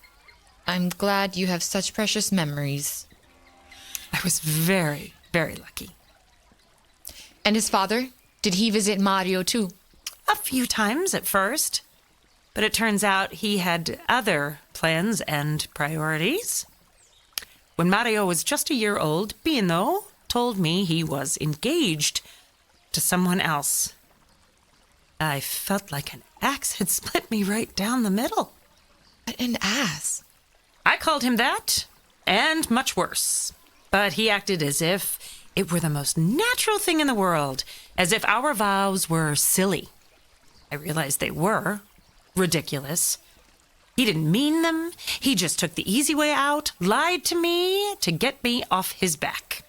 S4: I'm glad you have such precious memories.
S5: I was very, very lucky.
S4: And his father? Did he visit Mario too?
S5: A few times at first. But it turns out he had other plans and priorities. When Mario was just a year old, Bambino told me he was engaged to someone else. I felt like an axe had split me right down the middle.
S4: What an ass.
S5: I called him that, and much worse. But he acted as if it were the most natural thing in the world, as if our vows were silly. I realized they were ridiculous. He didn't mean them. He just took the easy way out, lied to me to get me off his back.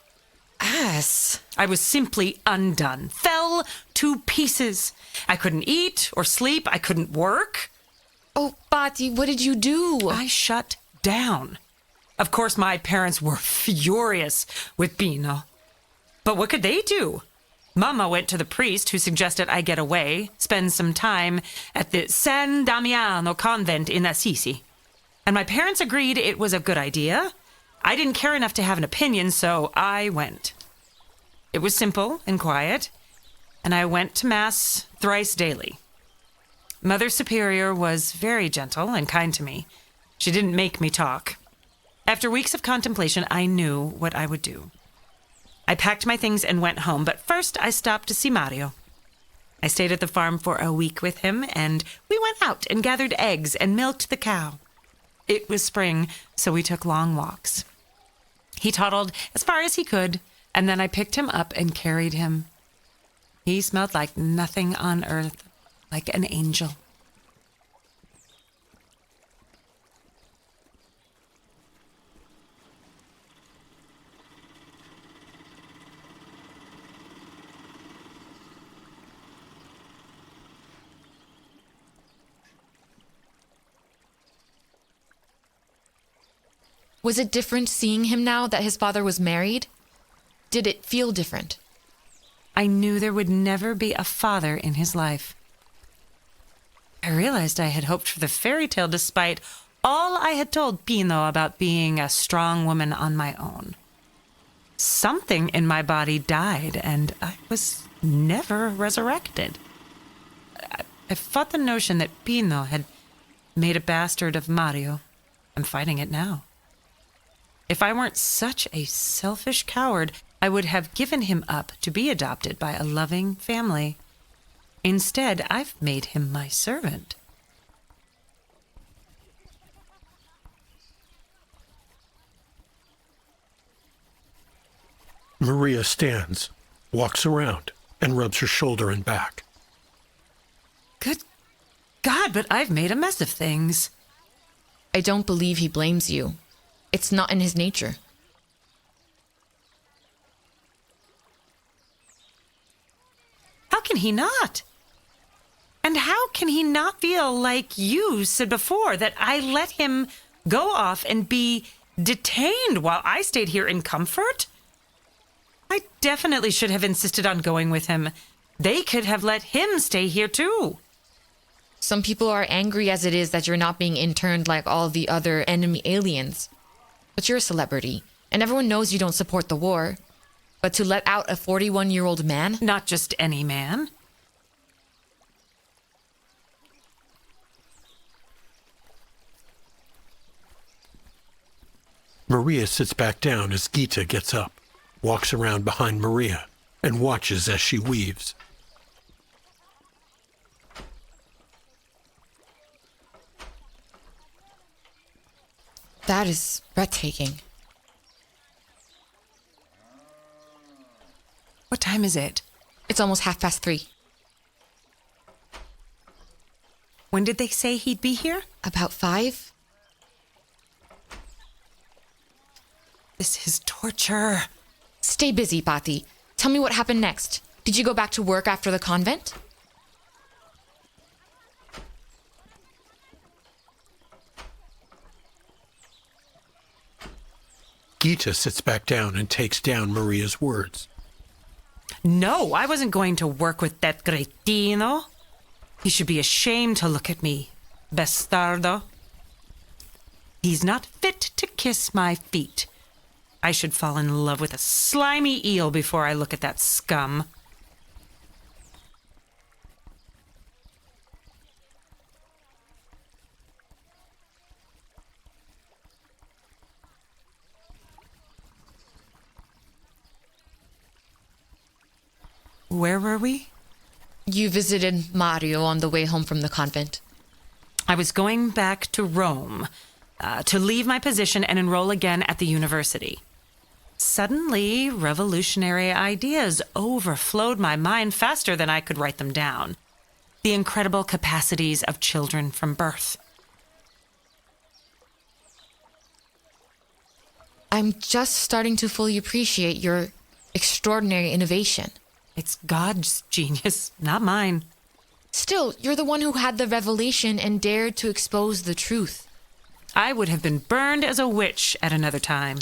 S4: Ass.
S5: I was simply undone, fell to pieces. I couldn't eat or sleep. I couldn't work.
S4: Oh, Bati, what did you do?
S5: I shut down. Of course, my parents were furious with Bambino. But what could they do? Mama went to the priest who suggested I get away, spend some time at the San Damiano convent in Assisi. And my parents agreed it was a good idea. I didn't care enough to have an opinion, so I went. It was simple and quiet, and I went to Mass thrice daily. Mother Superior was very gentle and kind to me. She didn't make me talk. After weeks of contemplation, I knew what I would do. I packed my things and went home, but first I stopped to see Mario. I stayed at the farm for a week with him, and we went out and gathered eggs and milked the cow. It was spring, so we took long walks. He toddled as far as he could, and then I picked him up and carried him. He smelled like nothing on earth, like an angel.
S4: Was it different seeing him now that his father was married? Did it feel different?
S5: I knew there would never be a father in his life. I realized I had hoped for the fairy tale despite all I had told Bambino about being a strong woman on my own. Something in my body died, and I was never resurrected. I fought the notion that Bambino had made a bastard of Mario. I'm fighting it now. If I weren't such a selfish coward, I would have given him up to be adopted by a loving family. Instead, I've made him my servant.
S3: Maria stands, walks around, and rubs her shoulder and back.
S5: Good God, but I've made a mess of things.
S4: I don't believe he blames you. It's not in his nature.
S5: How can he not? And how can he not feel like you said before, that I let him go off and be detained while I stayed here in comfort? I definitely should have insisted on going with him. They could have let him stay here too.
S4: Some people are angry as it is that you're not being interned like all the other enemy aliens. But you're a celebrity, and everyone knows you don't support the war. But to let out a 41-year-old man?
S5: Not just any man.
S3: Maria sits back down as Gita gets up, walks around behind Maria, and watches as she weaves.
S4: That is breathtaking.
S5: What time is it?
S4: It's almost 3:30.
S5: When did they say he'd be here?
S4: About 5?
S5: This is torture.
S4: Stay busy, Bati. Tell me what happened next. Did you go back to work after the convent?
S3: Gita sits back down and takes down Maria's words.
S5: No, I wasn't going to work with that cretino. He should be ashamed to look at me. Bastardo. He's not fit to kiss my feet. I should fall in love with a slimy eel before I look at that scum. Where were we?
S4: You visited Mario on the way home from the convent.
S5: I was going back to Rome to leave my position and enroll again at the university. Suddenly, revolutionary ideas overflowed my mind faster than I could write them down. The incredible capacities of children from birth.
S4: I'm just starting to fully appreciate your extraordinary innovation.
S5: It's God's genius, not mine.
S4: Still, you're the one who had the revelation and dared to expose the truth.
S5: I would have been burned as a witch at another time.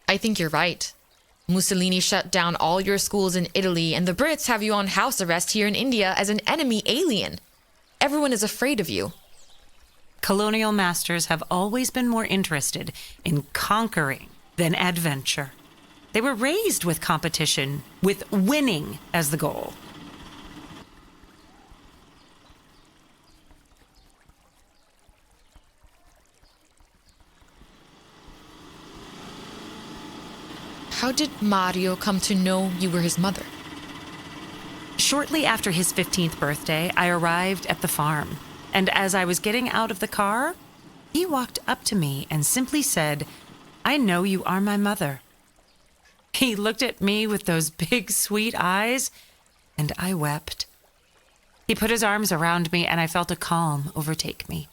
S4: I think you're right. Mussolini shut down all your schools in Italy, and the Brits have you on house arrest here in India as an enemy alien. Everyone is afraid of you.
S5: Colonial masters have always been more interested in conquering than adventure. They were raised with competition, with winning as the goal.
S4: How did Mario come to know you were his mother?
S5: Shortly after his 15th birthday, I arrived at the farm. And as I was getting out of the car, he walked up to me and simply said, "I know you are my mother." He looked at me with those big, sweet eyes, and I wept. He put his arms around me, and I felt a calm overtake me.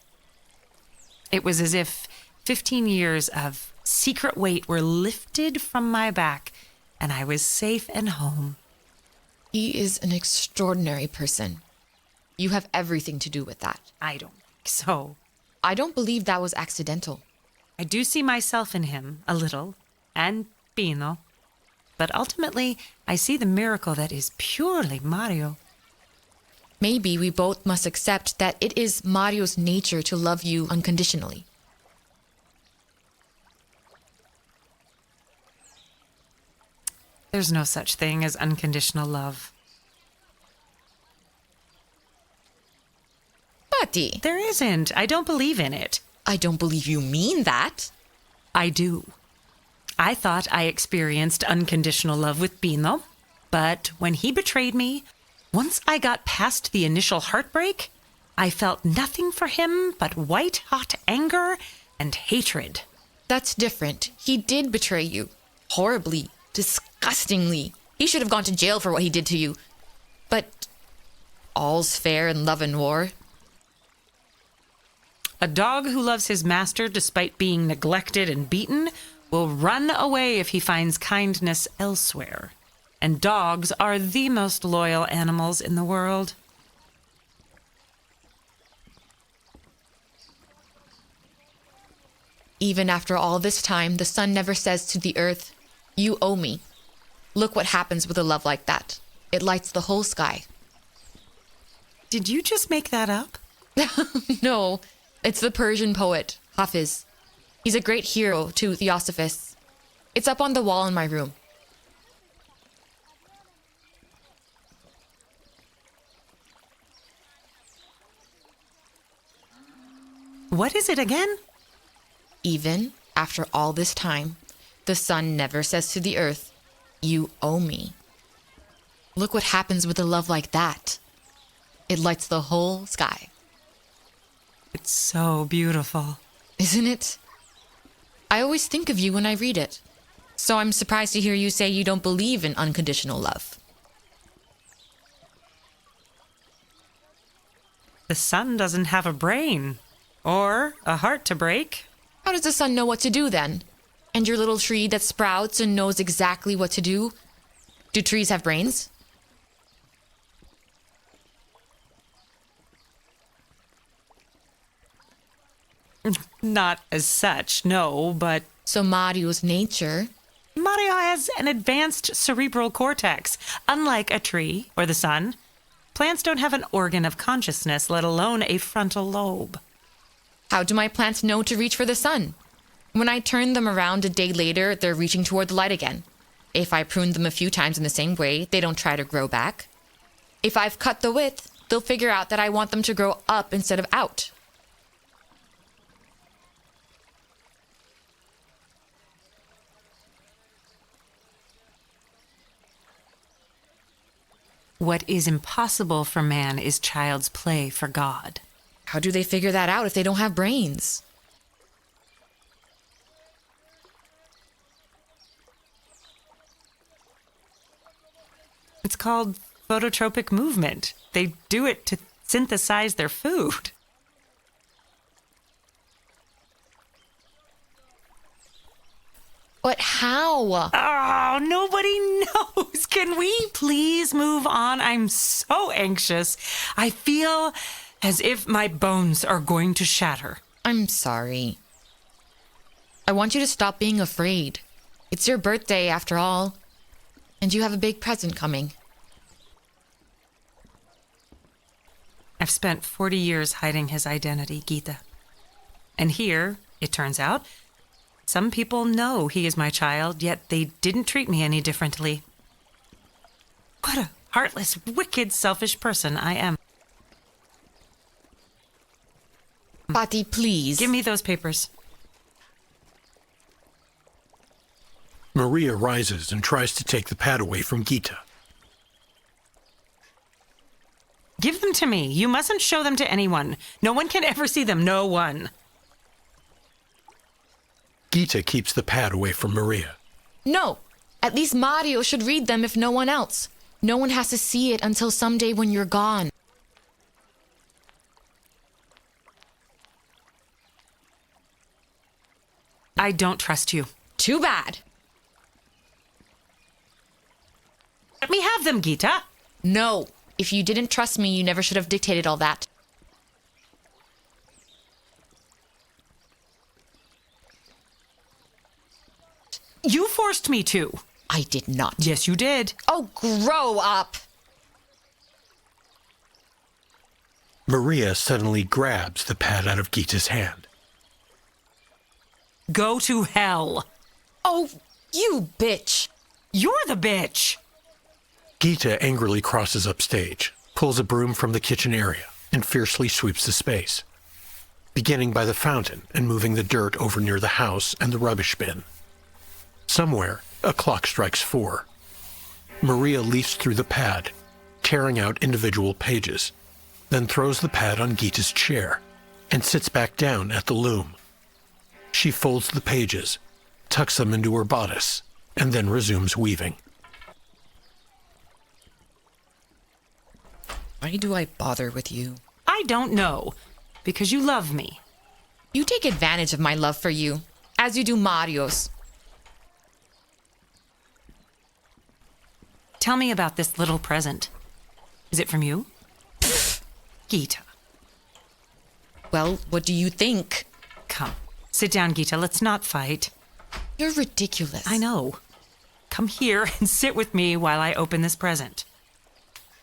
S5: It was as if 15 years of secret weight were lifted from my back, and I was safe and home.
S4: He is an extraordinary person. You have everything to do with that.
S5: I don't think so.
S4: I don't believe that was accidental.
S5: I do see myself in him, a little, and Pino. But ultimately, I see the miracle that is purely Mario.
S4: Maybe we both must accept that it is Mario's nature to love you unconditionally.
S5: There's no such thing as unconditional love.
S4: Patti,
S5: There isn't. I don't believe in it.
S4: I don't believe you mean that.
S5: I do. I thought I experienced unconditional love with Pino, but when he betrayed me, once I got past the initial heartbreak, I felt nothing for him but white-hot anger and hatred.
S4: That's different. He did betray you. Horribly. Disgustingly. He should have gone to jail for what he did to you. But all's fair in love and war.
S5: A dog who loves his master despite being neglected and beaten will run away if he finds kindness elsewhere. And dogs are the most loyal animals in the world.
S4: Even after all this time, the sun never says to the earth, "You owe me." Look what happens with a love like that. It lights the whole sky.
S5: Did you just make that up?
S4: No, it's the Persian poet, Hafiz. He's a great hero to Theosophists. It's up on the wall in my room.
S5: What is it again?
S4: Even after all this time, the sun never says to the earth, "You owe me." Look what happens with a love like that. It lights the whole sky.
S5: It's so beautiful.
S4: Isn't it? I always think of you when I read it. So I'm surprised to hear you say you don't believe in unconditional love.
S5: The sun doesn't have a brain or a heart to break.
S4: How does the sun know what to do then? And your little tree that sprouts and knows exactly what to do? Do trees have brains?
S5: Not as such, no, but...
S4: So Mario's nature...
S5: Mario has an advanced cerebral cortex. Unlike a tree or the sun, plants don't have an organ of consciousness, let alone a frontal lobe.
S4: How do my plants know to reach for the sun? When I turn them around a day later, they're reaching toward the light again. If I prune them a few times in the same way, they don't try to grow back. If I've cut the width, they'll figure out that I want them to grow up instead of out.
S5: What is impossible for man is child's play for God.
S4: How do they figure that out if they don't have brains?
S5: It's called phototropic movement. They do it to synthesize their food.
S4: But how?
S5: Oh, nobody knows. Can we please move on? I'm so anxious. I feel as if my bones are going to shatter.
S4: I'm sorry. I want you to stop being afraid. It's your birthday, after all. And you have a big present coming.
S5: I've spent 40 years hiding his identity, Gita. And here, it turns out, some people know he is my child, yet they didn't treat me any differently. What a heartless, wicked, selfish person I am.
S4: Pati, please.
S5: Give me those papers.
S3: Maria rises and tries to take the pad away from Gita.
S5: Give them to me. You mustn't show them to anyone. No one can ever see them. No one.
S3: Gita keeps the pad away from Maria.
S4: No. At least Mario should read them if no one else. No one has to see it until someday when you're gone.
S5: I don't trust you.
S4: Too bad.
S5: Let me have them, Gita.
S4: No. If you didn't trust me, you never should have dictated all that.
S5: You forced me to.
S4: I did not.
S5: Yes, you did.
S4: Oh, grow up.
S3: Maria suddenly grabs the pad out of Gita's hand.
S5: Go to hell.
S4: Oh, you bitch.
S5: You're the bitch.
S3: Gita angrily crosses upstage, pulls a broom from the kitchen area, and fiercely sweeps the space, beginning by the fountain and moving the dirt over near the house and the rubbish bin. Somewhere, a clock strikes 4. Maria leafs through the pad, tearing out individual pages, then throws the pad on Gita's chair and sits back down at the loom. She folds the pages, tucks them into her bodice, and then resumes weaving.
S4: Why do I bother with you?
S5: I don't know. Because you love me.
S4: You take advantage of my love for you, as you do Mario's.
S5: Tell me about this little present. Is it from you? Gita.
S4: Well, what do you think?
S5: Come. Sit down, Gita. Let's not fight.
S4: You're ridiculous.
S5: I know. Come here and sit with me while I open this present.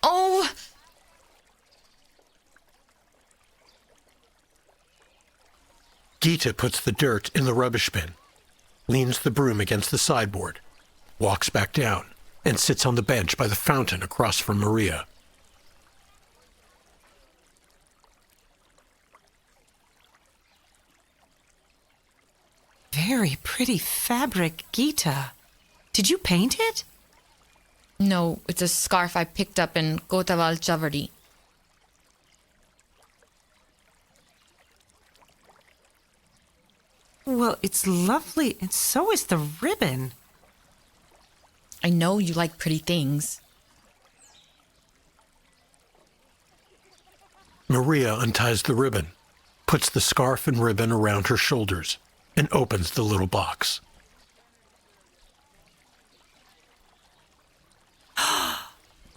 S4: Oh!
S3: Gita puts the dirt in the rubbish bin, leans the broom against the sideboard, walks back down, and sits on the bench by the fountain across from Maria.
S5: Very pretty fabric, Gita. Did you paint it?
S4: No, it's a scarf I picked up in Kotaval Chavari.
S5: Well, it's lovely, and so is the ribbon.
S4: I know you like pretty things.
S3: Maria unties the ribbon, puts the scarf and ribbon around her shoulders, and opens the little box.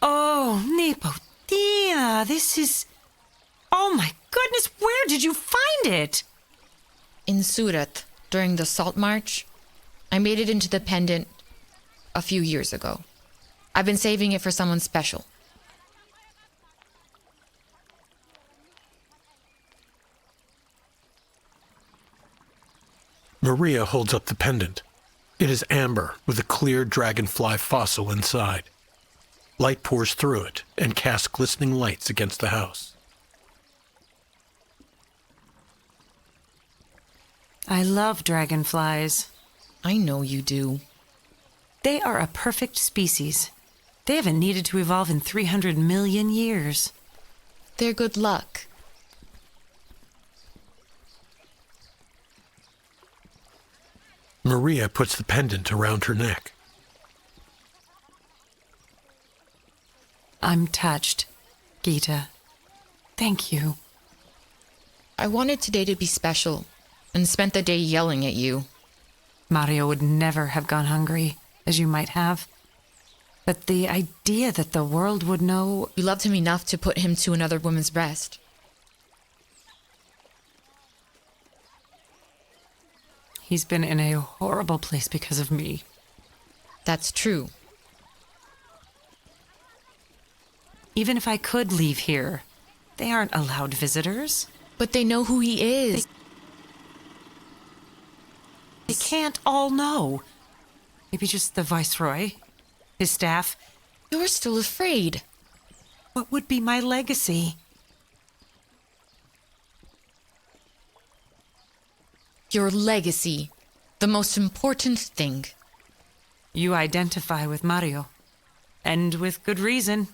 S5: Oh, Nipotina, this is... Oh my goodness, where did you find it?
S4: In Surat, during the Salt March, I made it into the pendant a few years ago. I've been saving it for someone special.
S3: Maria holds up the pendant. It is amber with a clear dragonfly fossil inside. Light pours through it and casts glistening lights against the house.
S5: I love dragonflies.
S4: I know you do.
S5: They are a perfect species. They haven't needed to evolve in 300 million years.
S4: They're good luck.
S3: Maria puts the pendant around her neck.
S5: I'm touched, Gita. Thank you.
S4: I wanted today to be special and spent the day yelling at you.
S5: Mario would never have gone hungry, as you might have. But the idea that the world would know...
S4: You loved him enough to put him to another woman's breast.
S5: He's been in a horrible place because of me.
S4: That's true.
S5: Even if I could leave here, they aren't allowed visitors.
S4: But they know who he is.
S5: They can't all know. Maybe just the Viceroy, his staff.
S4: You're still afraid.
S5: What would be my legacy?
S4: Your legacy. The most important thing.
S5: You identify with Mario. And with good reason.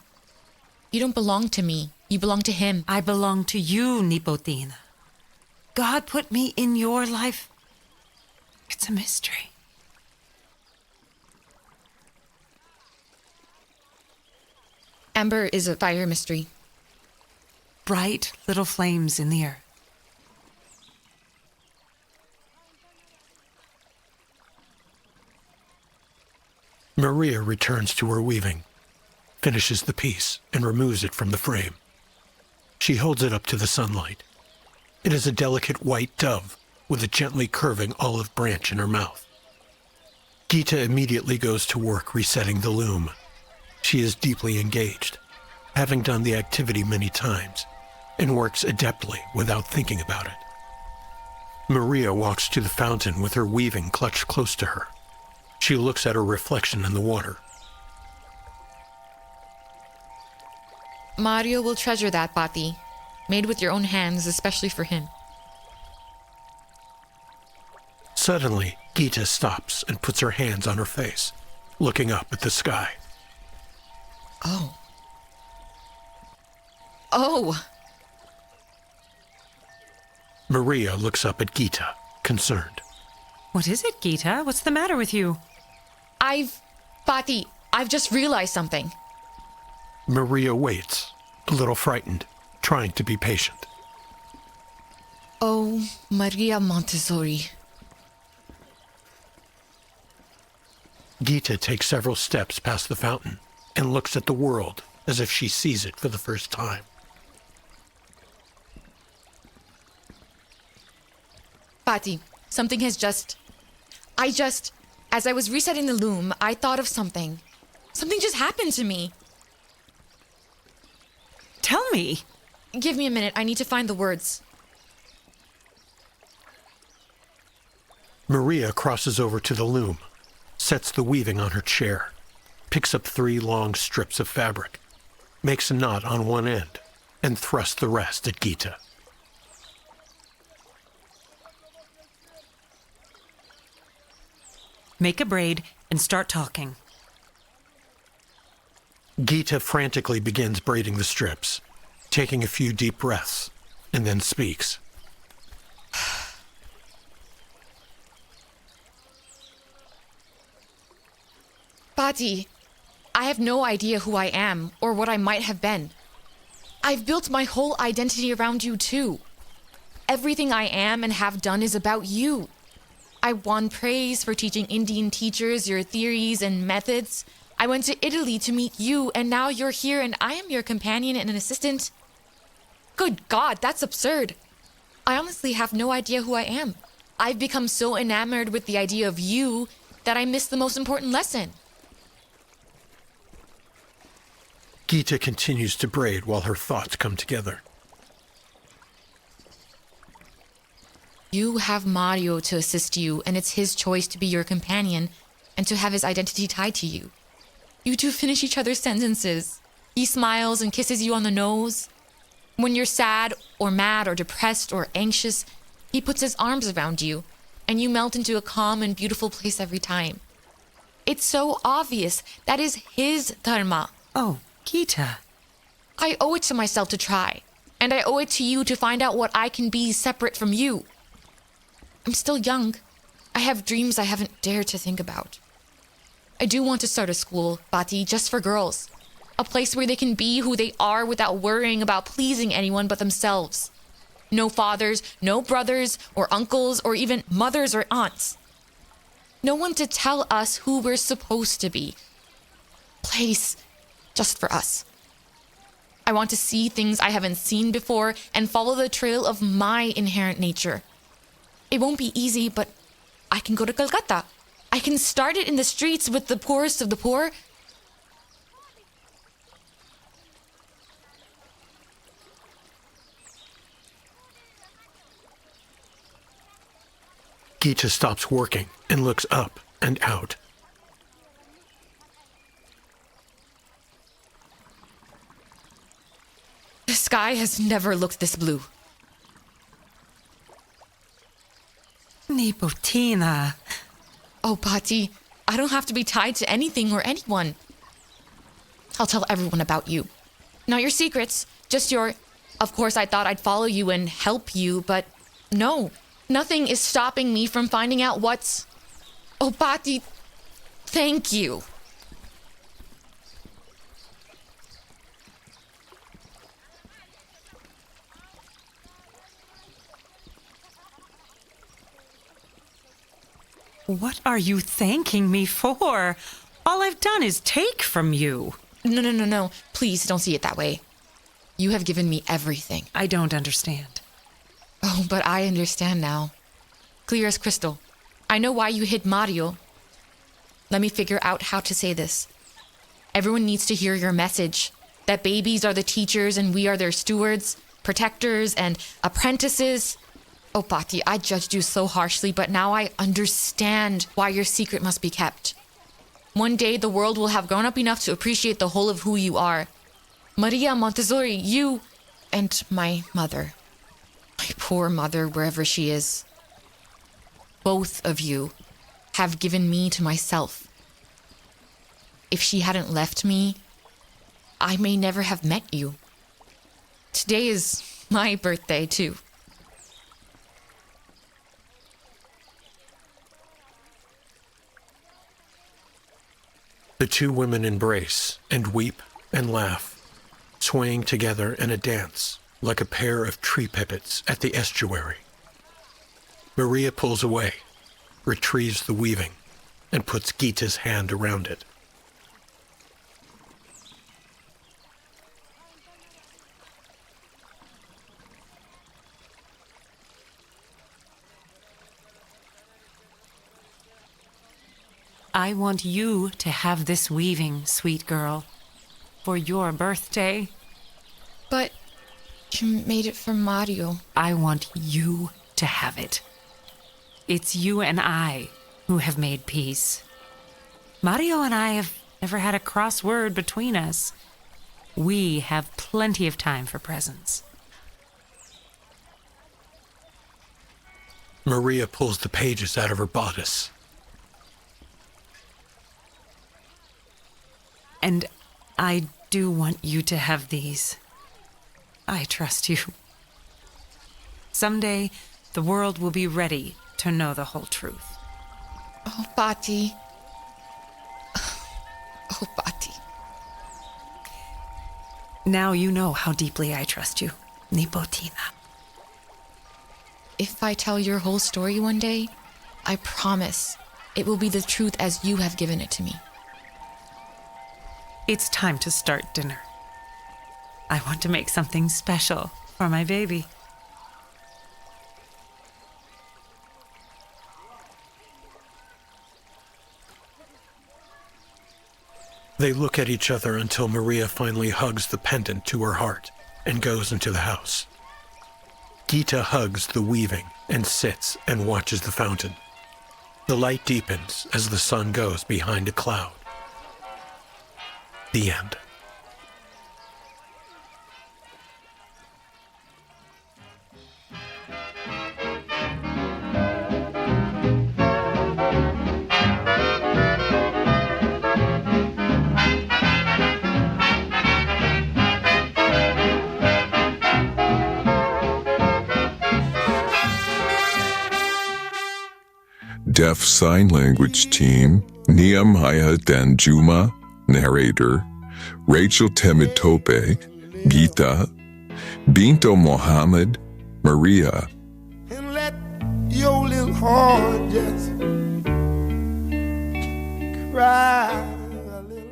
S4: You don't belong to me. You belong to him.
S5: I belong to you, Nipotina. God put me in your life. It's a mystery.
S4: Amber is a fire mystery.
S5: Bright little flames in the earth.
S3: Maria returns to her weaving, finishes the piece, and removes it from the frame. She holds it up to the sunlight. It is a delicate white dove with a gently curving olive branch in her mouth. Gita immediately goes to work resetting the loom. She is deeply engaged, having done the activity many times, and works adeptly without thinking about it. Maria walks to the fountain with her weaving clutched close to her. She looks at her reflection in the water.
S4: Mario will treasure that bati, made with your own hands, especially for him.
S3: Suddenly, Gita stops and puts her hands on her face, looking up at the sky.
S4: Oh. Oh!
S3: Maria looks up at Gita, concerned.
S5: What is it, Gita? What's the matter with you?
S4: Bati, I've just realized something.
S3: Maria waits, a little frightened, trying to be patient.
S4: Oh, Maria Montessori.
S3: Gita takes several steps past the fountain and looks at the world as if she sees it for the first time.
S4: Bati, something has as I was resetting the loom, I thought of something. Something just happened to me.
S5: Tell me.
S4: Give me a minute, I need to find the words.
S3: Maria crosses over to the loom, sets the weaving on her chair, picks up 3 long strips of fabric, makes a knot on one end, and thrusts the rest at Gita.
S5: Make a braid and start talking.
S3: Gita frantically begins braiding the strips, taking a few deep breaths, and then speaks.
S4: Bati, I have no idea who I am or what I might have been. I've built my whole identity around you too. Everything I am and have done is about you. I won praise for teaching Indian teachers your theories and methods. I went to Italy to meet you, and now you're here and I am your companion and an assistant. Good God, that's absurd. I honestly have no idea who I am. I've become so enamored with the idea of you that I missed the most important lesson.
S3: Gita continues to braid while her thoughts come together.
S4: You have Mario to assist you, and it's his choice to be your companion and to have his identity tied to you. You two finish each other's sentences. He smiles and kisses you on the nose. When you're sad or mad or depressed or anxious, he puts his arms around you, and you melt into a calm and beautiful place every time. It's so obvious. That is his Dharma.
S5: Oh, Gita.
S4: I owe it to myself to try, and I owe it to you to find out what I can be separate from you. I'm still young. I have dreams I haven't dared to think about. I do want to start a school, Bati, just for girls. A place where they can be who they are without worrying about pleasing anyone but themselves. No fathers, no brothers or uncles or even mothers or aunts. No one to tell us who we're supposed to be. Place just for us. I want to see things I haven't seen before and follow the trail of my inherent nature. It won't be easy, but I can go to Calcutta. I can start it in the streets with the poorest of the poor.
S3: Gita stops working and looks up and out.
S4: The sky has never looked this blue.
S5: Nipotina.
S4: Oh, Bati, I don't have to be tied to anything or anyone. I'll tell everyone about you. Not your secrets, just your... Of course, I thought I'd follow you and help you, but no. Nothing is stopping me from finding out what's... Oh, Bati, thank you.
S5: What are you thanking me for? All I've done is take from you.
S4: No. Please don't see it that way. You have given me everything.
S5: I don't understand.
S4: Oh, but I understand now. Clear as crystal. I know why you hid Mario. Let me figure out how to say this. Everyone needs to hear your message. That babies are the teachers and we are their stewards, protectors, and apprentices. Oh, Bati, I judged you so harshly, but now I understand why your secret must be kept. One day, the world will have grown up enough to appreciate the whole of who you are. Maria Montessori, you, and my mother. My poor mother, wherever she is. Both of you have given me to myself. If she hadn't left me, I may never have met you. Today is my birthday, too.
S3: The two women embrace and weep and laugh, swaying together in a dance like a pair of tree pipits at the estuary. Maria pulls away, retrieves the weaving, and puts Gita's hand around it.
S5: I want you to have this weaving, sweet girl, for your birthday.
S4: But you made it for Mario.
S5: I want you to have it. It's you and I who have made peace. Mario and I have never had a cross word between us. We have plenty of time for presents.
S3: Maria pulls the pages out of her bodice.
S5: And I do want you to have these. I trust you. Someday, the world will be ready to know the whole truth.
S4: Oh, Bati. Oh, Bati.
S5: Now you know how deeply I trust you, Nipotina.
S4: If I tell your whole story one day, I promise it will be the truth as you have given it to me.
S5: It's time to start dinner. I want to make something special for my baby.
S3: They look at each other until Maria finally hugs the pendant to her heart and goes into the house. Gita hugs the weaving and sits and watches the fountain. The light deepens as the sun goes behind a cloud. The end.
S1: Deaf Sign Language Team, Nehemiah Danjuma, narrator, Rachel Temitope, Gita, Binto Mohammed, Maria.
S6: And let your little heart just cry a little.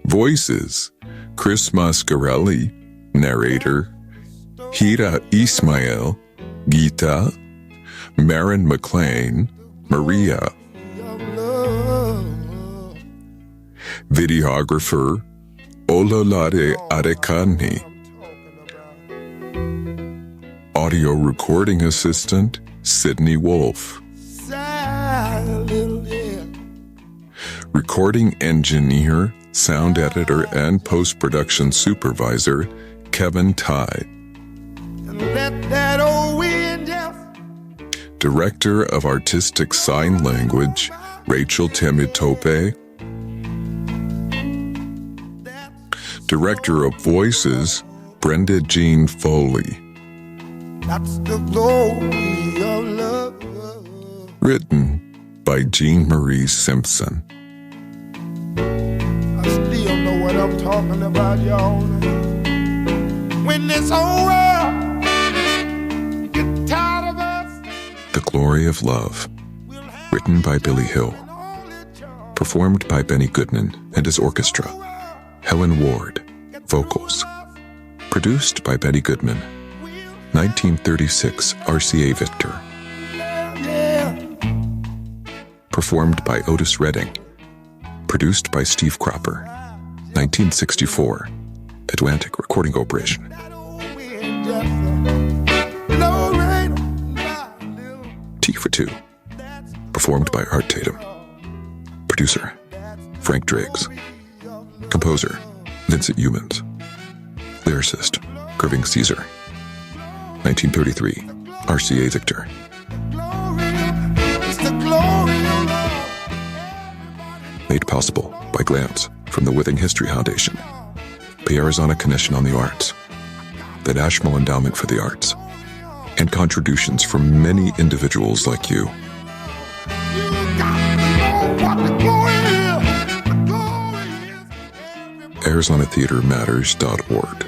S1: Voices, Chris Mascarelli, narrator, Hira Ismail, Gita, Marin McLean, Maria. Videographer, Ololade Arekani. Audio recording assistant, Sydney Wolf. Recording engineer, sound editor, and post-production supervisor, Kevin Ty. Director of Artistic Sign Language, Rachel Temitope. Director of Voices, Brenda Jean Foley.
S6: That's the glory of love.
S1: Written by Jean Marie Simpson.
S6: I still know what I'm talking about, y'all. When this whole world gets tired of us,
S1: The Glory of Love. Written by Billy Hill. Performed by Benny Goodman and his orchestra. Helen Ward, vocals. Produced by Benny Goodman. 1936 RCA Victor. Performed by Otis Redding. Produced by Steve Cropper. 1964 Atlantic Recording Corporation. T for Two. Performed by Art Tatum. Producer, Frank Driggs. Composer, Vincent Youmans. Lyricist, Irving Caesar. 1933 RCA Victor. Made possible by grants from the Withing History Foundation, the Arizona Commission on the Arts, the National Endowment for the Arts, and contributions from many individuals like you. ArizonaTheaterMatters.org